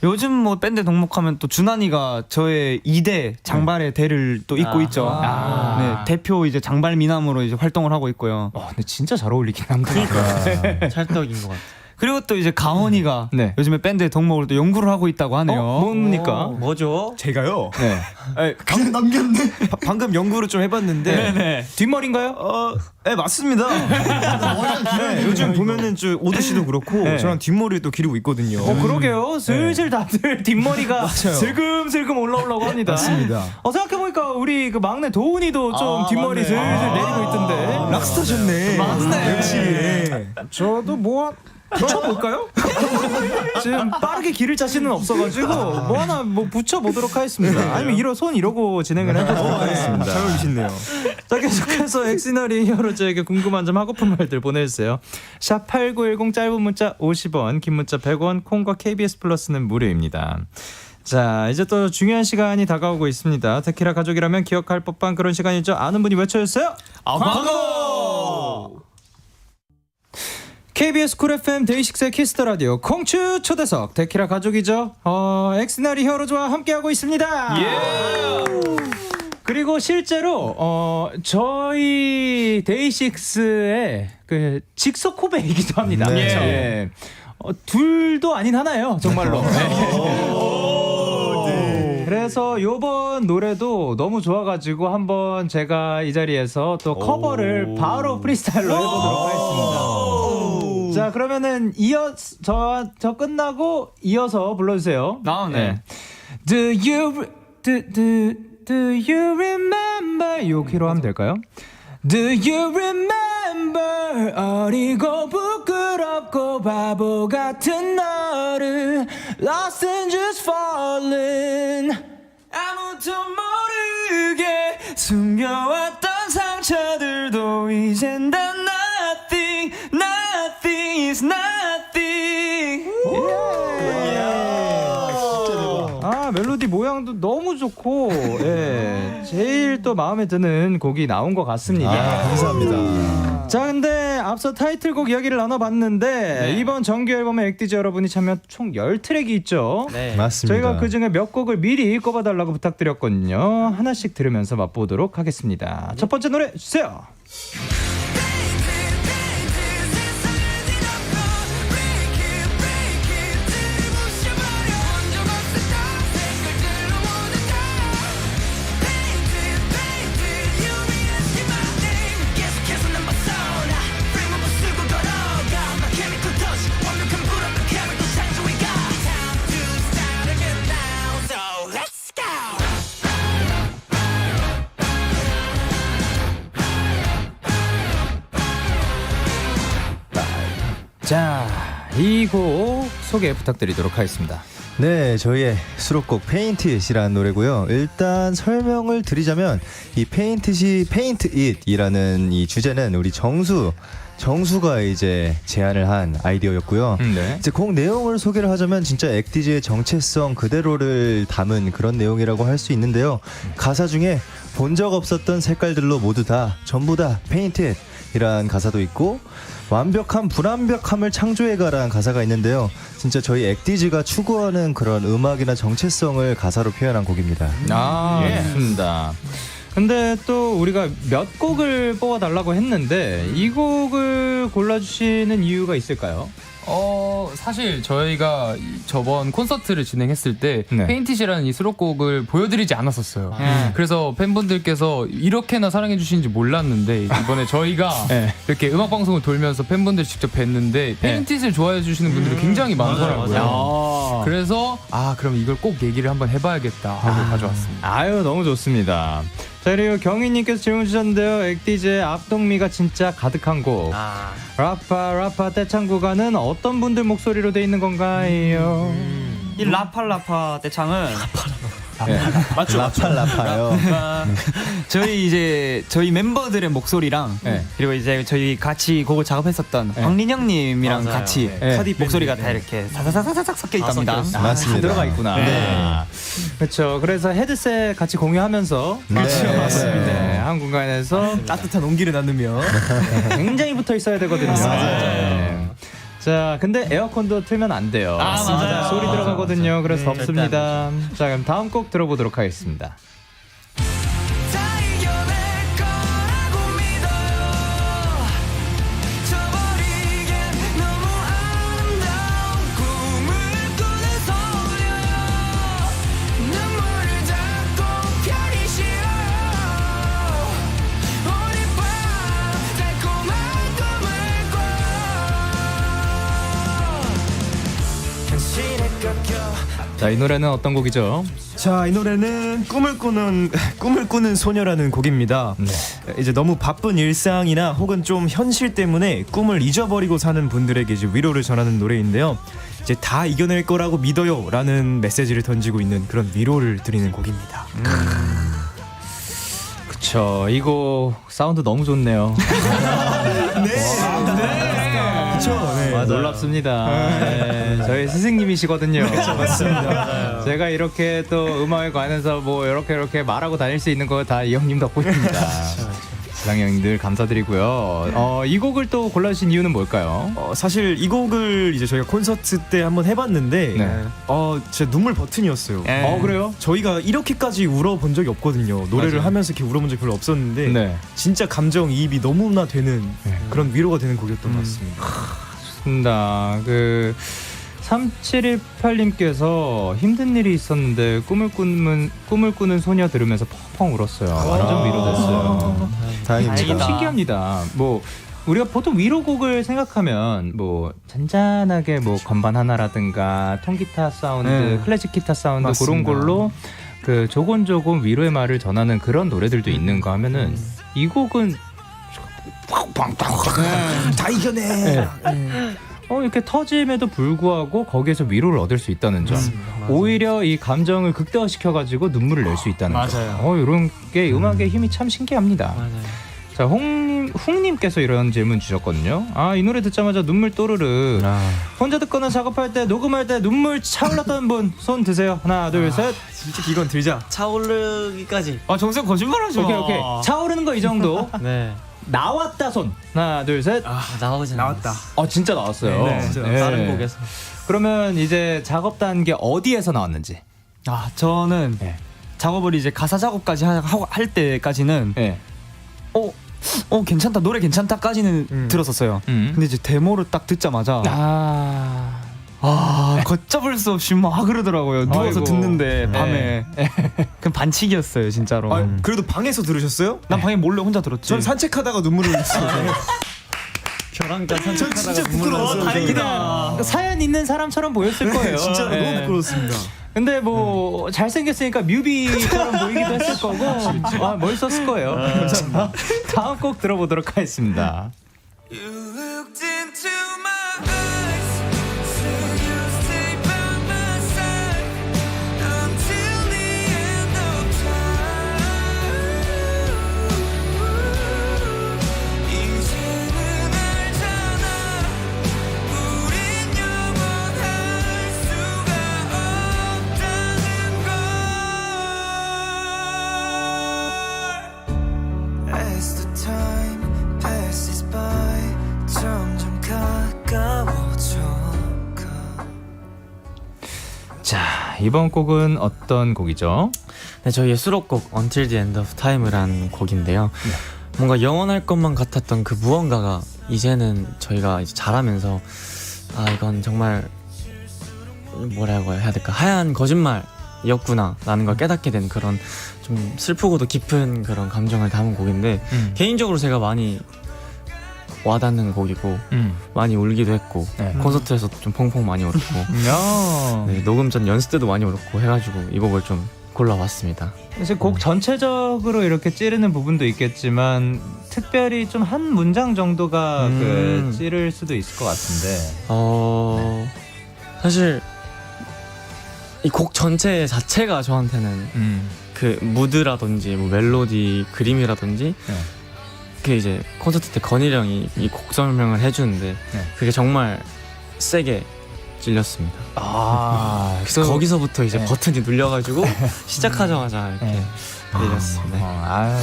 요즘 뭐 밴드 덕목하면 또 준환이가 저의 2대 장발의 대를 또 잇고 있죠. 네, 대표 이제 장발 미남으로 이제 활동을 하고 있고요. 근데 진짜 잘 어울리긴 합니다. 찰떡인 것 같아. 그리고 또 이제 가온이가 요즘에 밴드 덕목을 또 연구를 하고 있다고 하네요. 뭡니까? 뭐죠? 제가요. 네. 그냥 남겼네. 방금 연구를 좀 해봤는데 뒷머리인가요? 네 맞습니다. 요즘 보면은 오드 씨도 그렇고 저랑 뒷머리를 또 기르고 있거든요. 그러게요. 슬슬 다들 뒷머리가 슬금슬금 올라오려고 합니다. 맞습니다. 생각해보니까 우리 그 막내 도훈이도 좀 뒷머리 슬슬 내리고 있던데. 락스타셨네. 맞네. 역시. 저도 뭐 붙여볼까요? 지금 빠르게 기를 자신은 없어가지고 뭐 하나 붙여보도록 하겠습니다. 아니면 손 이러고 진행을 해보도록 하겠습니다. 잘 어울리시네요. 자, 계속해서 엑시너리 히어로즈에게 궁금한 점 하고픈 말들 보내주세요. 샵 8910 짧은 문자 50원, 긴 문자 100원, 콩과 KBS 플러스는 무료입니다. 자, 이제 또 중요한 시간이 다가오고 있습니다. 데키라 가족이라면 기억할 법한 그런 시간이죠. 아는 분이 외쳐주세요. 광고! KBS 쿨 FM 데이식스의 키스터 라디오 콩추 초대석 데키라 가족이죠. 엑스너리 히어로즈와 함께하고 있습니다. 그리고 실제로 저희 데이식스의 그 직속 후배이기도 합니다. 네. 예. 둘도 아닌 하나예요, 정말로. 그래서 요번 노래도 너무 좋아가지고 한번 제가 이 자리에서 또 커버를 바로 프리스타일로 해보도록 하겠습니다. 자, 그러면은 저 끝나고 이어서 불러주세요. 네. Do you remember? 요 키로 하면 될까요? Do you remember? 어리고 부끄럽고 바보 같은 너를 Lost and just fallen 아무도 모르게 숨겨왔던 상처들도 이젠 다 nothing Nothing is nothing 멜로디 모양도 너무 좋고 제일 또 마음에 드는 곡이 나온 것 같습니다. 감사합니다. 자, 근데 앞서 타이틀곡 이야기를 나눠봤는데 이번 정규 앨범에 엑디즈 여러분이 참여한 총 10트랙이 있죠. 맞습니다. 저희가 그중에 몇 곡을 미리 꼽아달라고 부탁드렸거든요. 하나씩 들으면서 맛보도록 하겠습니다. 첫 번째 노래 주세요. 자, 이 곡 소개 부탁드리도록 하겠습니다. 네, 저희의 수록곡 페인트잇이라는 노래고요. 일단 설명을 드리자면 이 페인트잇이라는 이 주제는 우리 정수가 이제 제안을 한 아이디어였고요. 네. 이제 곡 내용을 소개를 하자면 진짜 엑디즈의 정체성 그대로를 담은 그런 내용이라고 할 수 있는데요. 가사 중에 본 적 없었던 색깔들로 전부 다 페인트잇이라는 가사도 있고 완벽한 불완벽함을 창조해가라는 가사가 있는데요. 진짜 저희 엑디즈가 추구하는 그런 음악이나 정체성을 가사로 표현한 곡입니다. 좋습니다. 근데 또 우리가 몇 곡을 뽑아달라고 했는데 이 곡을 골라주시는 이유가 있을까요? 사실 저희가 저번 콘서트를 진행했을 때 페인티시라는 이 수록곡을 보여드리지 않았었어요. 그래서 팬분들께서 이렇게나 사랑해 주시는지 몰랐는데 이번에 저희가 이렇게 음악방송을 돌면서 팬분들 직접 뵀는데 페인티시를 좋아해 주시는 분들이 굉장히 많더라고요. 그래서 그럼 이걸 꼭 얘기를 한번 해봐야겠다 하고 가져왔습니다. 아유, 너무 좋습니다. 자, 그리고 경희님께서 질문 주셨는데요. 엑디즈의 악동미가 진짜 가득한 곡 라파 떼창 구간은 어떤 분들 목소리로 돼 있는 건가요? 이 라파 떼창은 맞죠? 라파요. 저희 멤버들의 목소리랑 그리고 이제 저희 같이 곡을 작업했었던 황린영님이랑 같이 목소리가 다 이렇게 사사사사삭 섞여 있답니다. 맞습니다. 들어가 있구나. 그렇죠. 그래서 헤드셋 같이 공유하면서 맞습니다. 한 공간에서 따뜻한 온기를 나누며 굉장히 붙어 있어야 되거든요. 자, 근데 에어컨도 틀면 안 돼요. 맞아요. 소리 들어가거든요. 그래서 덥습니다. 자, 그럼 다음 곡 들어보도록 하겠습니다. 자, 이 노래는 어떤 곡이죠? 자, 이 노래는 꿈을 꾸는 소녀라는 곡입니다. 이제 너무 바쁜 일상이나 혹은 좀 현실 때문에 꿈을 잊어버리고 사는 분들에게 이제 위로를 전하는 노래인데요. 이제 다 이겨낼 거라고 믿어요라는 메시지를 던지고 있는 그런 위로를 드리는 곡입니다. 그쵸, 이 곡 사운드 너무 좋네요. 놀랍습니다. 저희 스승님이시거든요. 맞습니다. 제가 이렇게 또 음악에 관해서 뭐 이렇게 말하고 다닐 수 있는 거 다 이 형님 덕분입니다. 지상이 형님들 감사드리고요. 이 곡을 또 골라주신 이유는 뭘까요? 사실 이 곡을 이제 저희가 콘서트 때 한번 해봤는데 진짜 눈물 버튼이었어요. 그래요? 저희가 이렇게까지 울어본 적이 없거든요. 노래를 맞아요. 하면서 이렇게 울어본 적이 별로 없었는데 진짜 감정이입이 너무나 되는 그런 위로가 되는 곡이었던 것 같습니다. 좋습니다. 3718님께서 힘든 일이 있었는데 꿈을 꾸는 소녀 들으면서 펑펑 울었어요. 완전 위로됐어요. 다행입니다. 신기합니다. 뭐 우리가 보통 위로곡을 생각하면 뭐 잔잔하게 뭐 건반 하나라든가 통기타 사운드, 클래식 기타 사운드 맞습니다. 그런 걸로 조곤조곤 위로의 말을 전하는 그런 노래들도 있는 거 하면은 이 곡은 다 이겨내. 이렇게 터짐에도 불구하고 거기에서 위로를 얻을 수 있다는 점. 오히려 이 감정을 극대화시켜가지고 눈물을 낼 수 있다는 점. 이런 게 음악의 힘이 참 신기합니다. 자, 홍님께서 이런 질문 주셨거든요. 이 노래 듣자마자 눈물 또르르. 혼자 듣거나 작업할 때, 녹음할 때 눈물 차올랐던 분 손 드세요. 하나, 둘, 셋. 진짜 이건 들자. 차오르기까지. 정생 거짓말하지 마. 오케이. 차오르는 거 이 정도. 네. 나왔다 손. 하나, 둘, 셋. 나왔다. 진짜 나왔어요. 네, 진짜 다른 곡에서. 그러면 이제 작업 단계 어디에서 나왔는지. 저는 작업을 이제 가사 작업까지 할 때까지는 괜찮다, 노래 괜찮다까지는 들었었어요. 근데 이제 데모를 딱 듣자마자 걷잡을 수 없이 막 그러더라고요. 누워서 아이고. 듣는데 밤에 그냥 반칙이었어요 진짜로. 그래도 방에서 들으셨어요? 난 방에 몰래 혼자 들었지. 전 산책하다가 눈물을 흘렸어요. 벼랑간 전 산책하다가 진짜 부끄러웠어요. 다행이다. 사연 있는 사람처럼 보였을 거예요. 진짜 너무 부끄러웠습니다. 근데 뭐 잘생겼으니까 뮤비처럼 보이기도 했을 거고 멋있었을 거예요. 다음 곡 들어보도록 하겠습니다. 자, 이번 곡은 어떤 곡이죠? 네, 저희의 수록곡 Until the End of Time이라는 곡인데요. 뭔가 영원할 것만 같았던 그 무언가가 이제는 저희가 이제 자라면서 이건 정말 뭐라고 해야 될까, 하얀 거짓말이었구나 라는 걸 깨닫게 된 그런 좀 슬프고도 깊은 그런 감정을 담은 곡인데 개인적으로 제가 많이 와닿는 곡이고 많이 울기도 했고 콘서트에서도 좀 펑펑 많이 울었고 녹음 전 연습 때도 많이 울었고 해가지고 이 곡을 좀 골라왔습니다. 사실 곡 전체적으로 이렇게 찌르는 부분도 있겠지만 특별히 좀 한 문장 정도가 찌를 수도 있을 것 같은데 사실 이 곡 전체 자체가 저한테는 그 무드라든지 뭐 멜로디 그림이라든지 그 이제 콘서트 때 건일이 형이 이 곡 설명을 해주는데 그게 정말 세게 찔렸습니다. 그래서 거기서부터 이제 버튼이 눌려가지고 시작하자마자 이렇게 들렸습니다.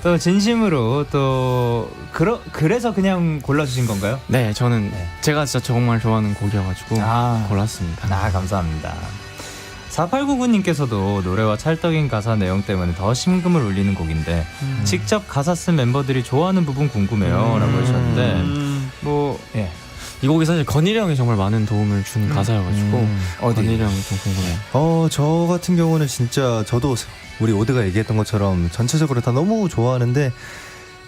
또 진심으로 또 그래서 그냥 골라주신 건가요? 네, 저는 제가 진짜 정말 좋아하는 곡이어가지고 골랐습니다. 감사합니다. 4899님께서도 노래와 찰떡인 가사 내용 때문에 더 심금을 울리는 곡인데 직접 가사 쓴 멤버들이 좋아하는 부분 궁금해요 라고 하셨는데 이 곡이 사실 건일이 형이 정말 많은 도움을 준 가사여가지고 건일이 형이 좀 궁금해요. 저 같은 경우는 진짜 저도 우리 오드가 얘기했던 것처럼 전체적으로 다 너무 좋아하는데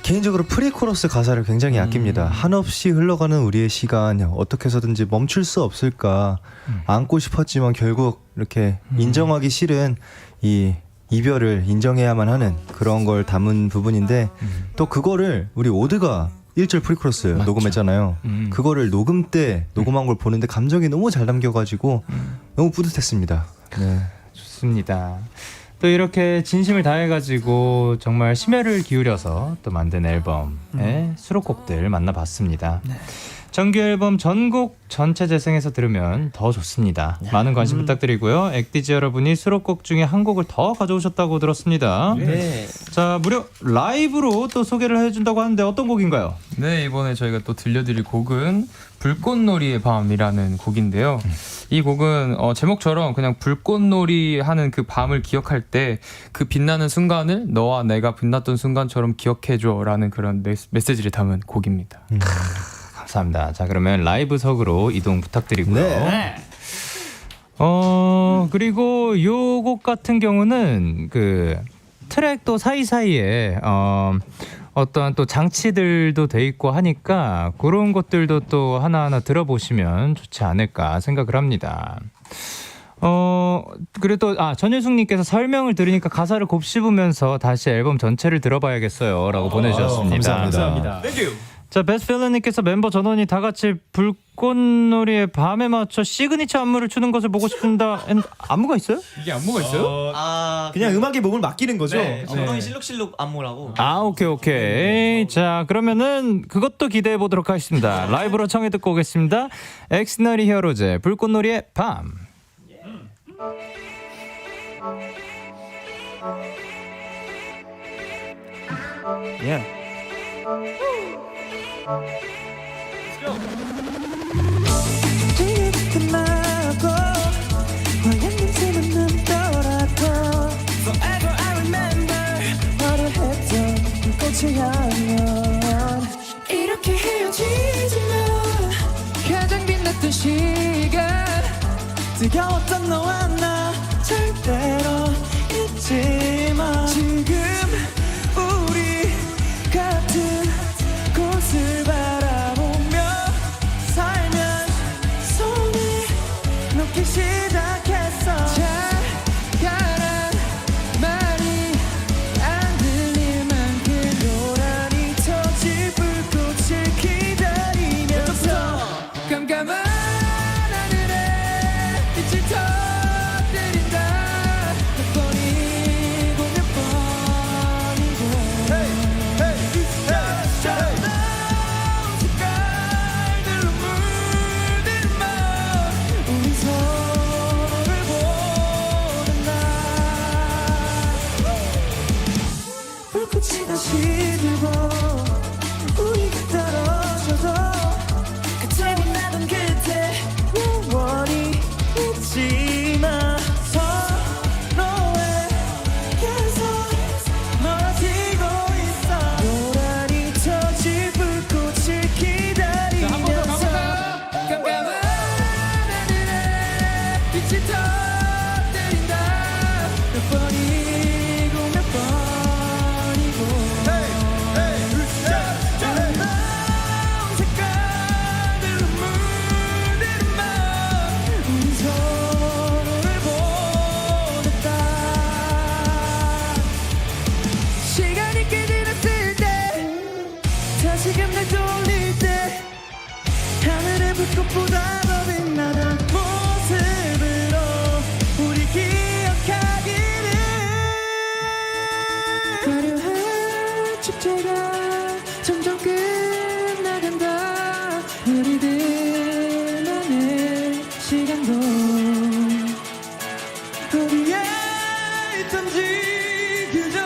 개인적으로 프리코러스 가사를 굉장히 아낍니다. 한없이 흘러가는 우리의 시간 어떻게 해서든지 멈출 수 없을까 안고 싶었지만 결국 이렇게 인정하기 싫은 이 이별을 인정해야만 하는 그런 걸 담은 부분인데 또 그거를 우리 오드가 1절 프리코러스 녹음했잖아요. 그거를 녹음 때 녹음한 걸 보는데 감정이 너무 잘 담겨가지고 너무 뿌듯했습니다. 네. 좋습니다. 또 이렇게 진심을 다해가지고 정말 심혈을 기울여서 또 만든 앨범의 수록곡들 만나봤습니다. 정규 앨범 전곡 전체 재생해서 들으면 더 좋습니다. 많은 관심 부탁드리고요. 엑디지 여러분이 수록곡 중에 한 곡을 더 가져오셨다고 들었습니다. 네. 자, 무려 라이브로 또 소개를 해준다고 하는데 어떤 곡인가요? 네, 이번에 저희가 또 들려드릴 곡은 불꽃놀이의 밤이라는 곡인데요. 이 곡은 제목처럼 그냥 불꽃놀이 하는 그 밤을 기억할 때 그 빛나는 순간을 너와 내가 빛났던 순간처럼 기억해줘라는 그런 메시지를 담은 곡입니다. 감사합니다. 자, 그러면 라이브석으로 이동 부탁드리고요. 네. 그리고 요 곡 같은 경우는 그 트랙도 사이사이에 어떤 또 장치들도 돼 있고 하니까 그런 것들도 또 하나하나 들어보시면 좋지 않을까 생각을 합니다. 그리고 또 전효숙님께서 설명을 들으니까 가사를 곱씹으면서 다시 앨범 전체를 들어봐야겠어요 라고 보내주셨습니다. 감사합니다. 자, 베스트필러님께서 멤버 전원이 다 같이 불꽃놀이의 밤에 맞춰 시그니처 안무를 추는 것을 보고 싶습니다. 안무가 있어요? 이게 안무가 있어요? 그냥 음악에 몸을 맡기는 거죠. 네, 엉덩이 실룩실룩 안무라고. 오케이. 자, 그러면은 그것도 기대해 보도록 하겠습니다. 라이브로 청해 듣고 오겠습니다. 엑스너리 히어로즈 불꽃놀이의 밤. 이렇게 헤어지지 마 가장 빛났던 시간 뜨거웠던 너와 나 절대로 잊지 마. 지금 우리 같은 곳을 바라보며 살면 손을 놓기 시작했어. 가란 말이 안 들릴 만큼 요란히 터질 불꽃을 기다리면서 깜깜한 하늘에 빛을 터뜨린다 몇 번이고 몇 번이고 차가운 색깔들로 물든 밤 우리 서로를 보는 날 불꽃이 다시 들고 우리가 떨어져도 그때 빛나던 그때 영원히 잊지 마. 서로의 계속 멀어지고 있어. 요란히 터질 불꽃을 기다리면서 깜깜한 하늘에 빛을 터뜨린다 몇 번이고 몇 번이고 차가운 색깔들로 물든 밤 우리 서로를 보냈다. 시간이 꽤 지났을 때 다시금 날 떠올릴 때 하늘의 불꽃보다 더 빛나던 모습으로 우리 기억하기를. 화려한 축제가 점점 끝나간다 우리들만의 시간도 어디에 있던지 그저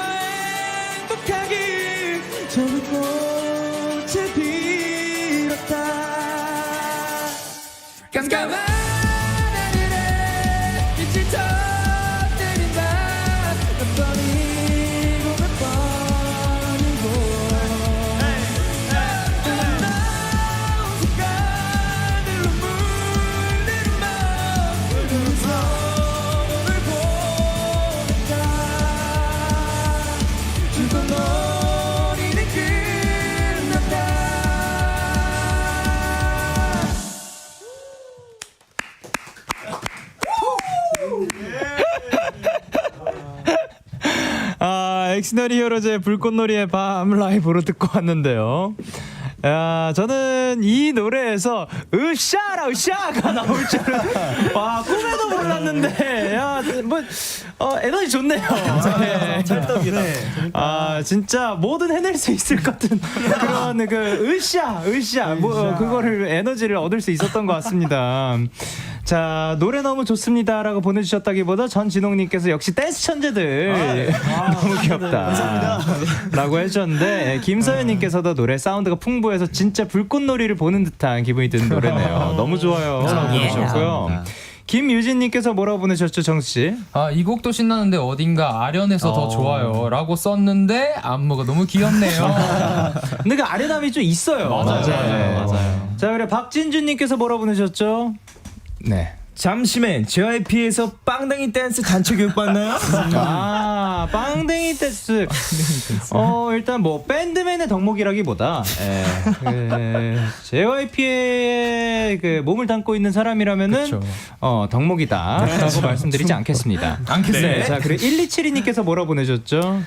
행복하길 저 불꽃을 빌었다. 깜깜한 하늘에 빛을 터뜨린다 몇 번이고 몇 번이고 아름다운 색깔들로 물든 밤 우리 서로를 보냈다. 불꽃놀이는 끝났다. 엑스너리 히어로즈의 불꽃놀이의 밤 라이브로 듣고 왔는데요. 저는 이 노래에서 으쌰가 나올 줄은 와 꿈에도 몰랐는데 에너지 좋네요. 네. 찰떡이다. 진짜 뭐든 해낼 수 있을 것 같은 그런 그 으쌰 그거를 에너지를 얻을 수 있었던 것 같습니다. 자, 노래 너무 좋습니다라고 보내주셨다기보다 전진홍님께서 역시 댄스 천재들 너무 귀엽다. 감사합니다. 라고 해주셨는데 김서연님께서도 노래 사운드가 풍부해서 진짜 불꽃놀이를 보는 듯한 기분이 드는 노래네요. 너무 좋아요. 라고 보내주셨고요. 김유진님께서 뭐라고 보내셨죠, 정씨? 이 곡도 신나는데 어딘가 아련해서 더 좋아요라고 썼는데 안무가 너무 귀엽네요. 근데 그 아련함이 좀 있어요. 맞아요. 자, 그래 박진주님께서 뭐라고 보내셨죠? 네. 잠시만, JYP에서 빵댕이 댄스 단체 교육 받나요? 빵댕이 댄스. 일단 뭐 밴드맨의 덕목이라기보다 JYP의 그 몸을 담고 있는 사람이라면은 덕목이다라고 말씀드리지 않겠습니다. 네. 자, 그리고 1272님께서 뭐라 보내셨죠?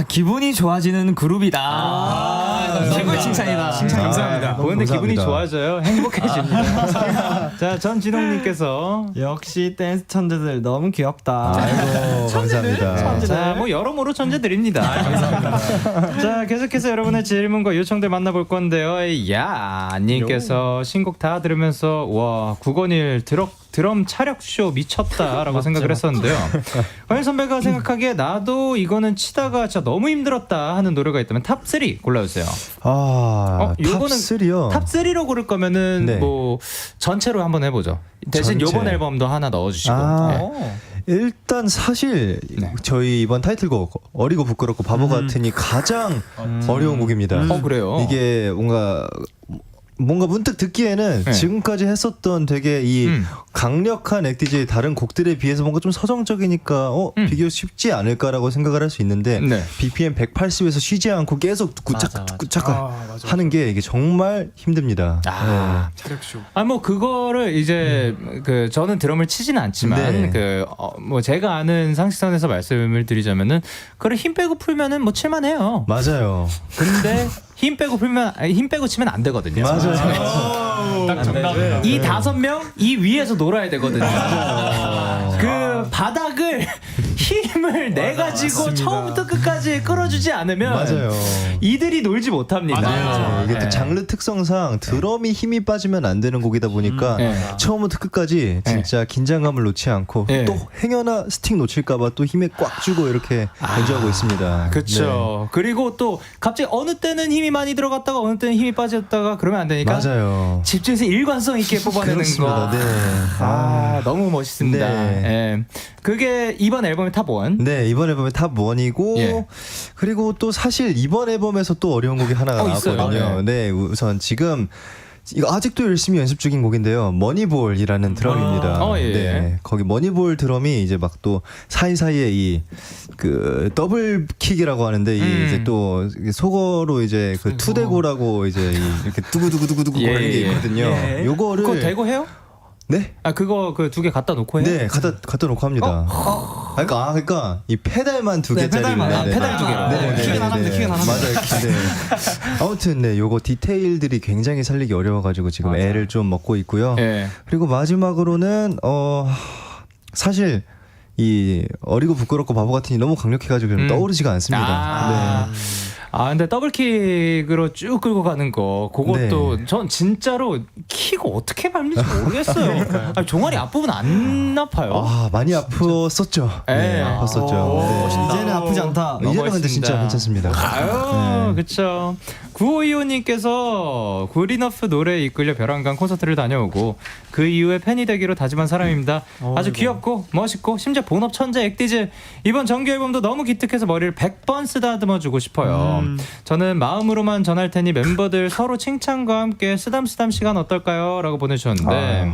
기분이 좋아지는 그룹이다. 최고의 칭찬이다. 칭찬 감사합니다. 보는데 기분이 좋아져요. 행복해집니다. 자, 전진홍님께서 역시 댄스 천재들 너무 귀엽다. 아이고 감사합니다. 자, 뭐 여러모로 천재들입니다. 감사합니다. 자, 계속해서 여러분의 질문과 요청들 만나볼 건데요. 님께서 신곡 다 들으면서 와 구건일 드럼 차력쇼 미쳤다라고 생각을 했었는데요. 관일 선배가 생각하기에 나도 이거는 치다가 진짜 너무 힘들었다 하는 노래가 있다면 탑 3 골라주세요. 요거는 탑3요? 탑 3로 고를 거면은 네. 뭐 전체로 한번 해보죠. 대신 전체. 요번 앨범도 하나 넣어주시고. 일단 사실 저희 이번 타이틀곡 어리고 부끄럽고 바보 같으니 가장 어려운 곡입니다. 그래요? 이게 뭔가 문득 듣기에는 지금까지 했었던 되게 이 강력한 액티즈의 다른 곡들에 비해서 뭔가 좀 서정적이니까 비교 쉽지 않을까라고 생각을 할 수 있는데 BPM 180에서 쉬지 않고 계속 구착 하는 게 이게 정말 힘듭니다. 차력쇼. 뭐 그거를 이제 그 저는 드럼을 치지는 않지만 뭐 제가 아는 상식선에서 말씀을 드리자면은 그걸 힘 빼고 풀면은 뭐 칠만해요. 맞아요. 근데 힘 빼고 치면 안 되거든요. 맞아요. 딱 정답이다. 이 5명 이 위에서 놀아야 되거든요. 그 바닥을 힘을 내 가지고 처음부터 끝까지 끌어주지 않으면 맞아요. 이들이 놀지 못합니다. 이게 또 장르 특성상 드럼이 힘이 빠지면 안 되는 곡이다 보니까 처음부터 끝까지 진짜 긴장감을 놓지 않고 또 행여나 스틱 놓칠까봐 또 힘에 꽉 주고 이렇게 연주하고 있습니다. 그렇죠. 그리고 또 갑자기 어느 때는 힘이 많이 들어갔다가 어느 때는 힘이 빠졌다가 그러면 안 되니까 맞아요. 집중해서 일관성 있게 뽑아내는 그렇습니다. 거. 네. 너무 멋있습니다. 네. 그게 이번 앨범의 탑 1. 네, 이번 앨범의 탑 1이고 그리고 또 사실 이번 앨범에서 또 어려운 곡이 하나가 나왔거든요. 네, 우선 지금 이거 아직도 열심히 연습 중인 곡인데요. 머니볼이라는 드럼입니다. 네, 거기 머니볼 드럼이 이제 막 또 사이사이에 이 그 더블 킥이라고 하는데 이 이제 또 속어로 이제 그 투대고라고 이제 이렇게 두구두구두구두구 거리는 게 있거든요. 요거를 그거 대고 해요? 네? 그거 그 2개 갖다 놓고 해요? 네, 갖다 놓고 합니다. 그러니까 이 페달만 2개짜리. 페달만, 페달 2개로. 킥은 하나입니다. 킥은 하나. 맞아요. 네. 아무튼 요거 디테일들이 굉장히 살리기 어려워가지고 지금 애를 좀 먹고 있고요. 그리고 마지막으로는 사실 이 어리고 부끄럽고 바보 같으니 너무 강력해가지고 좀 떠오르지가 않습니다. 근데 더블킥으로 쭉 끌고 가는 거 그것도 전 진짜로 킥 어떻게 밟는지 모르겠어요. 종아리 앞부분 안 아파요? 많이 아팠었죠. 네, 아팠었죠. 이제는 아프지 않다. 이제는 근데 진짜 괜찮습니다. 그렇죠. 9525님께서 굿이너프 노래에 이끌려 벼랑간 콘서트를 다녀오고 그 이후에 팬이 되기로 다짐한 사람입니다. 아주 귀엽고 멋있고 심지어 본업 천재 액티즈. 이번 정규 앨범도 너무 기특해서 머리를 100번 쓰다듬어주고 싶어요. 저는 마음으로만 전할 테니 멤버들 서로 칭찬과 함께 쓰담쓰담 시간 어떨까요? 라고 보내주셨는데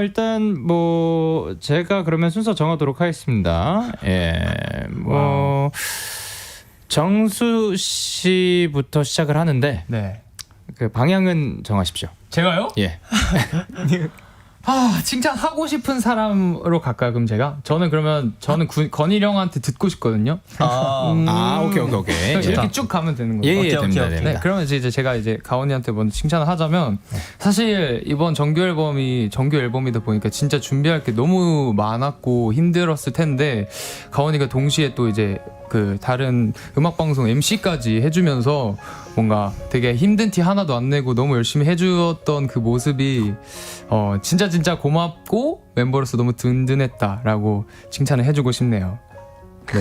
일단 뭐 제가 그러면 순서 정하도록 하겠습니다. 정수 씨부터 시작을 하는데 그 방향은 정하십시오. 제가요? 예. 칭찬하고 싶은 사람으로 갈까요? 그럼 저는 건일 형한테 듣고 싶거든요. 오케이. 이렇게 쭉 가면 되는 거죠. 예, 됩니다. 네, 그러면 이제 제가 가온이한테 먼저 칭찬을 하자면 사실 이번 정규 앨범이다 보니까 진짜 준비할 게 너무 많았고 힘들었을 텐데 가온이가 동시에 또 이제 그 다른 음악방송 MC까지 해주면서 뭔가 되게 힘든 티 하나도 안 내고 너무 열심히 해주었던 그 모습이 진짜 고맙고 멤버로서 너무 든든했다라고 칭찬을 해주고 싶네요. 네,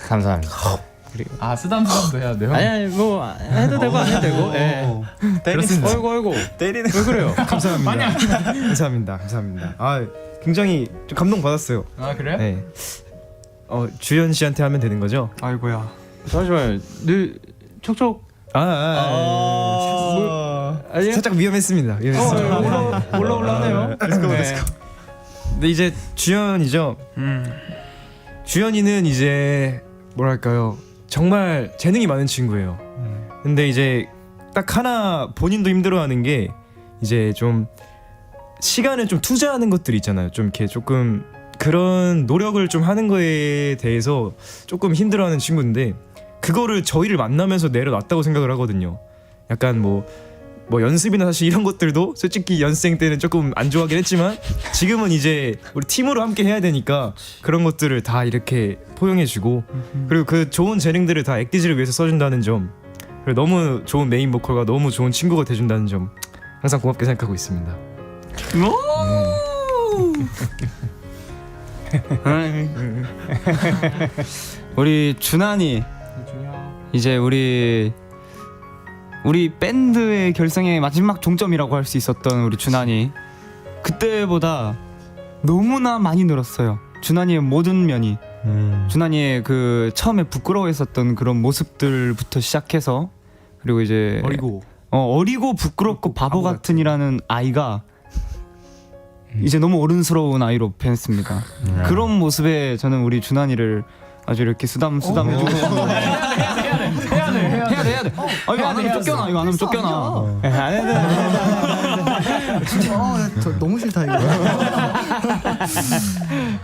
감사합니다. 쓰담쓰담도 해야 돼요? 아니 뭐 해도 되고 안 해도 되고. 예. 그렇습니다. 아이고 때리는 왜 그래요? 감사합니다. 감사합니다. 굉장히 좀 감동 받았어요. 그래요? 네. 주현 씨한테 하면 되는 거죠? 아이고야. 잠시만요. 늘 촉촉. 살짝 위험했습니다. 올라오네요. 근데 이제 주현이죠. 주현이는 이제 뭐랄까요, 정말 재능이 많은 친구예요. 근데 이제 딱 하나 본인도 힘들어하는 게 이제 좀 시간을 좀 투자하는 것들 있잖아요. 좀 이렇게 조금 그런 노력을 좀 하는 거에 대해서 조금 힘들어하는 친구인데 그거를 저희를 만나면서 내려놨다고 생각을 하거든요. 약간 뭐 연습이나 사실 이런 것들도 솔직히 연습생 때는 조금 안 좋아하긴 했지만 지금은 이제 우리 팀으로 함께 해야 되니까 그런 것들을 다 이렇게 포용해주고 그리고 그 좋은 재능들을 다 액디즈를 위해서 써준다는 점, 그리고 너무 좋은 메인 보컬과 너무 좋은 친구가 돼준다는 점 항상 고맙게 생각하고 있습니다. 우리 준환이 이제 우리 밴드의 결성의 마지막 종점이라고 할 수 있었던 우리 준환이 그때보다 너무나 많이 늘었어요. 준환이의 모든 면이 준환이의 그 처음에 부끄러워했었던 그런 모습들부터 시작해서 그리고 이제 어리고 부끄럽고 바보 같은이라는 아이가 이제 너무 어른스러운 아이로 변했습니다. 그런 모습에 저는 우리 준환이를 아주 이렇게 수담 해주고 해야 돼. 이거 안 하면 쫓겨나. 안 해도 너무 싫다 이거.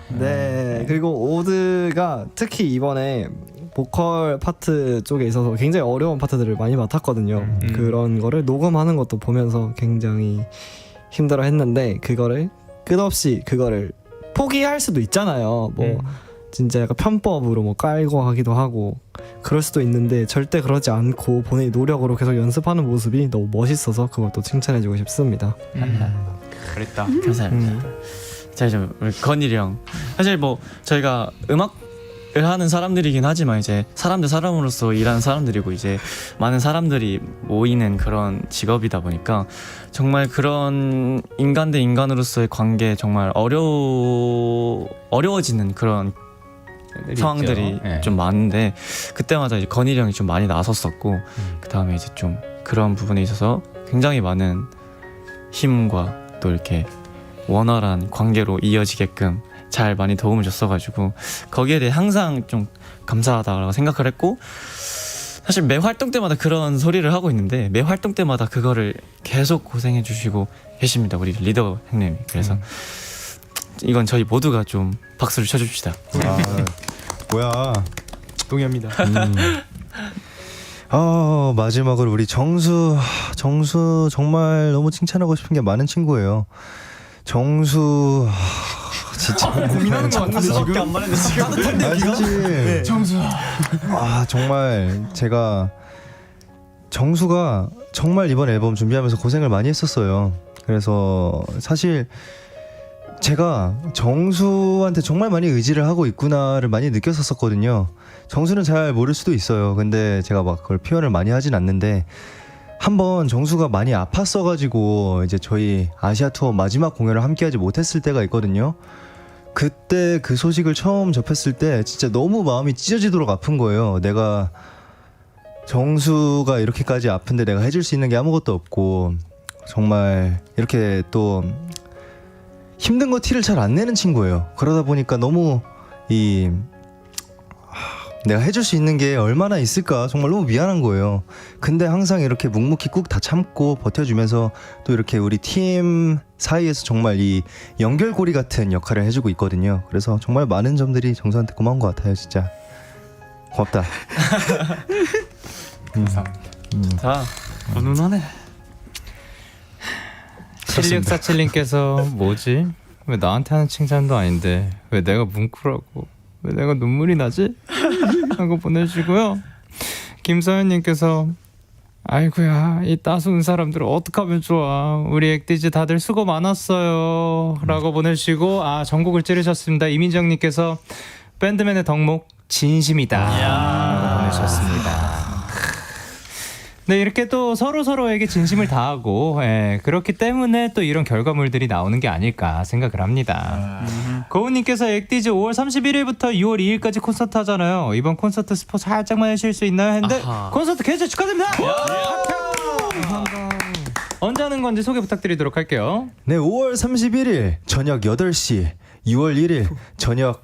네, 그리고 오드가 특히 이번에 보컬 파트 쪽에 있어서 굉장히 어려운 파트들을 많이 맡았거든요. 그런 거를 녹음하는 것도 보면서 굉장히 힘들어 했는데 그거를 끝없이 그거를 포기할 수도 있잖아요. 뭐 진짜 약간 편법으로 뭐 깔고 하기도 하고 그럴 수도 있는데 절대 그러지 않고 본인이 노력으로 계속 연습하는 모습이 너무 멋있어서 그것도 칭찬해주고 싶습니다. 그랬다. 감사합니다. 자, 이제 우리 건일이 형. 사실 뭐 저희가 음악을 하는 사람들이긴 하지만 이제 사람으로서 일하는 사람들이고 이제 많은 사람들이 모이는 그런 직업이다 보니까 정말 그런 인간 대 인간으로서의 관계 정말 어려워지는 그런 상황들이 좀 많은데 그때마다 이제 건일이 형이 좀 많이 나섰었고 그 다음에 이제 좀 그런 부분에 있어서 굉장히 많은 힘과 또 이렇게 원활한 관계로 이어지게끔 잘 많이 도움을 줬어가지고 거기에 대해 항상 좀 감사하다고 생각을 했고 사실 매 활동 때마다 그런 소리를 하고 있는데 매 활동 때마다 그거를 계속 고생해 주시고 계십니다, 우리 리더 형님이. 그래서 이건 저희 모두가 좀 박수를 쳐줍시다. 뭐야. 동의합니다. 마지막으로 우리 정수 정말 너무 칭찬하고 싶은 게 많은 친구예요. 정수 진짜 고민하는 거 같은데 지금 안 말했는데 따뜻한데 정수. 정말 제가 정수가 정말 이번 앨범 준비하면서 고생을 많이 했었어요. 그래서 사실 제가 정수한테 정말 많이 의지를 하고 있구나를 많이 느꼈었거든요. 정수는 잘 모를 수도 있어요. 근데 제가 막 그걸 표현을 많이 하진 않는데 한번 정수가 많이 아팠어가지고 이제 저희 아시아 투어 마지막 공연을 함께하지 못했을 때가 있거든요. 그때 그 소식을 처음 접했을 때 진짜 너무 마음이 찢어지도록 아픈 거예요. 내가 정수가 이렇게까지 아픈데 내가 해줄 수 있는 게 아무것도 없고 정말 이렇게 또 힘든 거 티를 잘 안 내는 친구예요. 그러다 보니까 너무 내가 해줄 수 있는 게 얼마나 있을까 정말 너무 미안한 거예요. 근데 항상 이렇게 묵묵히 꾹 다 참고 버텨주면서 또 이렇게 우리 팀 사이에서 정말 이 연결고리 같은 역할을 해주고 있거든요. 그래서 정말 많은 점들이 정수한테 고마운 것 같아요. 진짜 고맙다. 자, 훈훈하네. 7647님께서 뭐지? 왜 나한테 하는 칭찬도 아닌데 왜 내가 뭉클하고 왜 내가 눈물이 나지? 하고 보내주시고요. 김서연님께서 아이고야 이 따스운 사람들 어떡하면 좋아. 우리 액디즈 다들 수고 많았어요 라고 보내주시고 전곡을 찌르셨습니다. 이민정님께서 밴드맨의 덕목 진심이다 라고 보내주셨습니다. 네, 이렇게 또 서로에게 진심을 다하고 그렇기 때문에 또 이런 결과물들이 나오는 게 아닐까 생각을 합니다. 거우님께서 액디즈 5월 31일부터 6월 2일까지 콘서트 하잖아요. 이번 콘서트 스포 살짝만 해주실 수 있나요? 했는데 콘서트 개최 축하드립니다. 언제 하는 건지 소개 부탁드리도록 할게요. 네, 5월 31일 저녁 8시, 6월 1일 저녁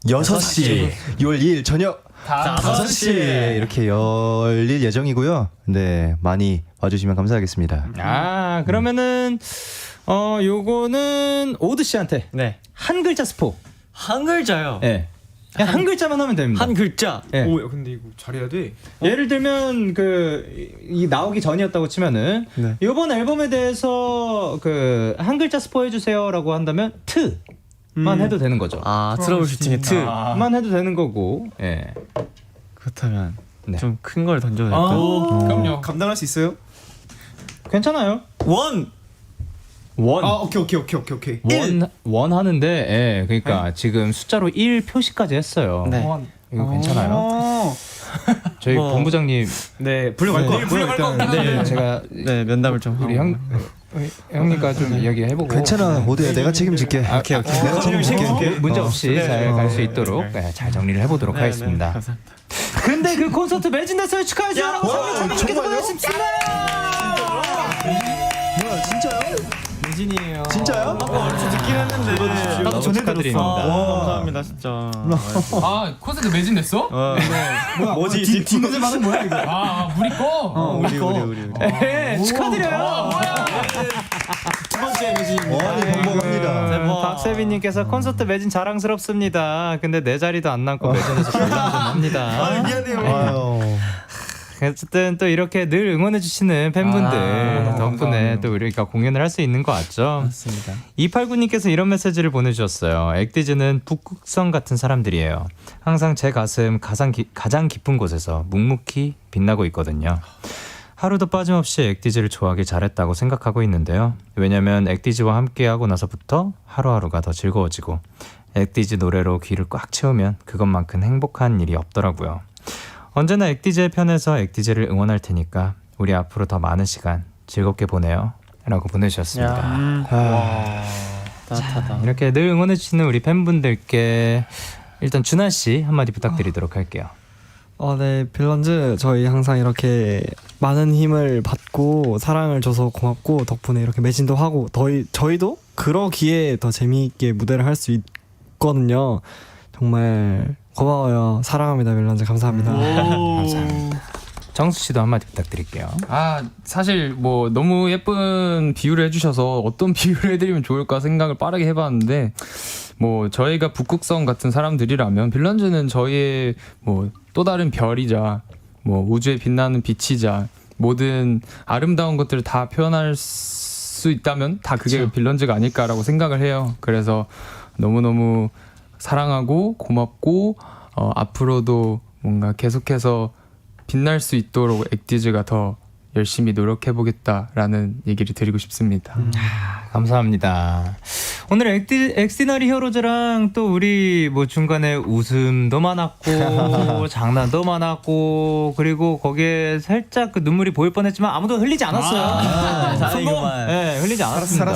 6시, 6월 2일 저녁 5시 이렇게 열릴 예정이고요. 네, 많이 와주시면 감사하겠습니다. 그러면은 요거는 오드 씨한테 네. 한 글자 스포. 한 글자요. 네. 그냥 한 글자만 하면 됩니다. 한 글자. 네. 오, 근데 이거 잘해야 돼. 예를 들면 이 나오기 전이었다고 치면은 네. 이번 앨범에 대해서 그 한 글자 스포해 주세요라고 한다면 트만 해도 되는 거죠. 트러블 슈팅의 트. 만 해도 되는 거고. 예. 그렇다면 네. 좀 큰 걸 던져도 될까요? 그럼요. 감당할 수 있어요? 괜찮아요. 원. 오케이. 원 하는데 그러니까 지금 숫자로 1 표시까지 했어요. 네. 이거 괜찮아요? 저희 본부장님 네, 불려갈 거. 네, 제가 면담을 좀 우리 하고. 형님과 좀 이야기해보고. 괜찮아, 모두야. 내가 책임질게. 오케이. 내가 책임질게. 문제 없이 잘 갈 수 있도록 잘 정리를 해보도록 하겠습니다. 감사합니다. 근데 그 콘서트 매진됐어요. 축하해주세요. 정말요? 뭐야, 진짜요? 매진이에요. 진짜요? 어디서 듣긴 했는데. 나도 축하드립니다. 감사합니다 진짜. 콘서트 매진됐어? 뭐지? 뒤늦은 말은 뭐야 이거? 우리 거? 우리. 축하드려요. 두 번째 매진. 행복합니다. 박세빈님께서 콘서트 매진 자랑스럽습니다. 근데 내 자리도 안 남고 매진해서 불만합니다. 미안해요. 어쨌든 또 이렇게 늘 응원해주시는 팬분들 덕분에 또 우리가 공연을 할 수 있는 거 같죠? 맞습니다. 289님께서 이런 메시지를 보내주셨어요. 액디즈는 북극성 같은 사람들이에요. 항상 제 가슴 가장 깊은 곳에서 묵묵히 빛나고 있거든요. 하루도 빠짐없이 액디즈를 좋아하길 잘했다고 생각하고 있는데요. 왜냐면 액디즈와 함께하고 나서부터 하루하루가 더 즐거워지고 액디즈 노래로 귀를 꽉 채우면 그것만큼 행복한 일이 없더라고요. 언제나 액디즈의 편에서 액디즈를 응원할 테니까 우리 앞으로 더 많은 시간 즐겁게 보내요 라고 보내주셨습니다. 따뜻하다. 이렇게 늘 응원해주시는 우리 팬분들께 일단 준하씨 한마디 부탁드리도록 할게요. 네, 빌런즈 저희 항상 이렇게 많은 힘을 받고 사랑을 줘서 고맙고 덕분에 이렇게 매진도 하고 저희도 그러기에 더 재미있게 무대를 할 수 있거든요. 정말 고마워요. 사랑합니다, 빌런즈. 감사합니다. 감사합니다. 정수 씨도 한마디 부탁드릴게요. 사실 뭐 너무 예쁜 비유를 해주셔서 어떤 비유를 해드리면 좋을까 생각을 빠르게 해봤는데 뭐 저희가 북극성 같은 사람들이라면 빌런즈는 저희의 뭐 또 다른 별이자 뭐 우주에 빛나는 빛이자 모든 아름다운 것들을 다 표현할 수 있다면 다 그게 그쵸. 빌런즈가 아닐까라고 생각을 해요. 그래서 너무너무 사랑하고 고맙고 앞으로도 뭔가 계속해서 빛날 수 있도록 액디즈가 더 열심히 노력해보겠다라는 얘기를 드리고 싶습니다. 감사합니다. 오늘 엑시너리 히어로즈랑 또 우리 뭐 중간에 웃음도 많았고 장난도 많았고 그리고 거기에 살짝 그 눈물이 보일 뻔했지만 아무도 흘리지 않았어요. 다행이구만. 네, 흘리지 않았습니다.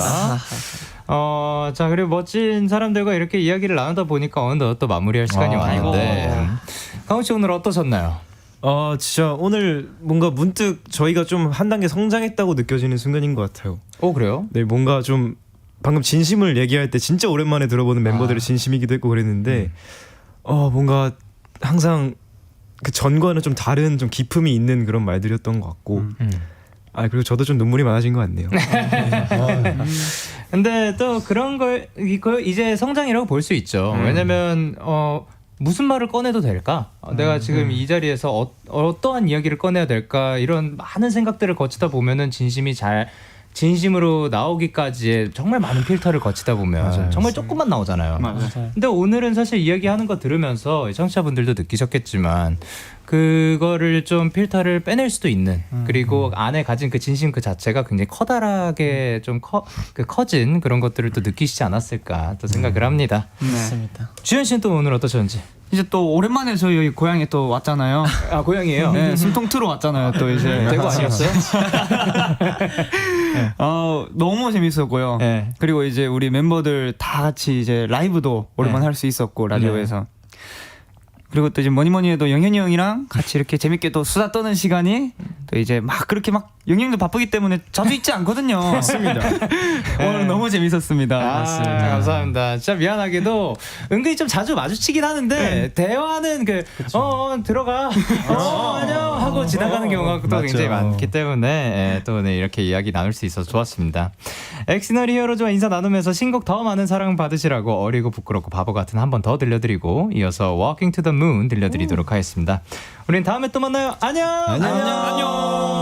자 그리고 멋진 사람들과 이렇게 이야기를 나누다 보니까 어느덧 또 마무리할 시간이 왔는데 강훈 씨 오늘 어떠셨나요? 진짜 오늘 뭔가 문득 저희가 좀 한 단계 성장했다고 느껴지는 순간인 것 같아요. 그래요? 네, 뭔가 좀 방금 진심을 얘기할 때 진짜 오랜만에 들어보는 멤버들의 진심이기도 했고 그랬는데 뭔가 항상 그 전과는 좀 다른 좀 기품이 있는 그런 말들이었던 것 같고 아 그리고 저도 좀 눈물이 많아진 것 같네요. 근데 또 그런 걸 이거 이제 성장이라고 볼 수 있죠. 왜냐면 무슨 말을 꺼내도 될까? 내가 지금 이 자리에서 어떠한 이야기를 꺼내야 될까? 이런 많은 생각들을 거치다 보면은 진심으로 나오기까지의 정말 많은 필터를 거치다 보면 맞아요. 정말 조금만 나오잖아요. 맞아요. 근데 오늘은 사실 이야기하는 거 들으면서 청취자분들도 느끼셨겠지만 그거를 좀 필터를 빼낼 수도 있는 그리고 안에 가진 그 진심 그 자체가 굉장히 커다랗게 좀 커진 그런 것들을 또 느끼시지 않았을까 또 생각을 합니다. 맞습니다. 주현 씨는 또 오늘 어떠셨는지? 이제 또 오랜만에 저희 여기 고향에 또 왔잖아요. 아 고향이에요? 네, 숨통트로 왔잖아요. 또 이제 대구 아니었어요? 너무 재밌었고요. 네. 그리고 이제 우리 멤버들 다 같이 이제 라이브도 오랜만에 할 수 있었고 라디오에서. 그리고 또 이제 뭐니뭐니 해도 영현이 형이랑 같이 이렇게 재밌게 또 수다 떠는 시간이 또 이제 막 그렇게 막 영현이 형도 바쁘기 때문에 자주 있지 않거든요. 맞습니다. 오늘 너무 재밌었습니다. 맞습니다. 감사합니다. 진짜 미안하게도 은근히 좀 자주 마주치긴 하는데 대화는 들어가 안녕 하고 지나가는 경우가 또 맞죠. 굉장히 많기 때문에 또 오늘 이렇게 이야기 나눌 수 있어서 좋았습니다. 엑시너리 히어로즈와 인사 나누면서 신곡 더 많은 사랑 받으시라고 어리고 부끄럽고 바보 같은 한 번 더 들려드리고 이어서 Walking to the Moon 들려드리도록 하겠습니다. 우린 다음에 또 만나요. 안녕. 안녕. 안녕.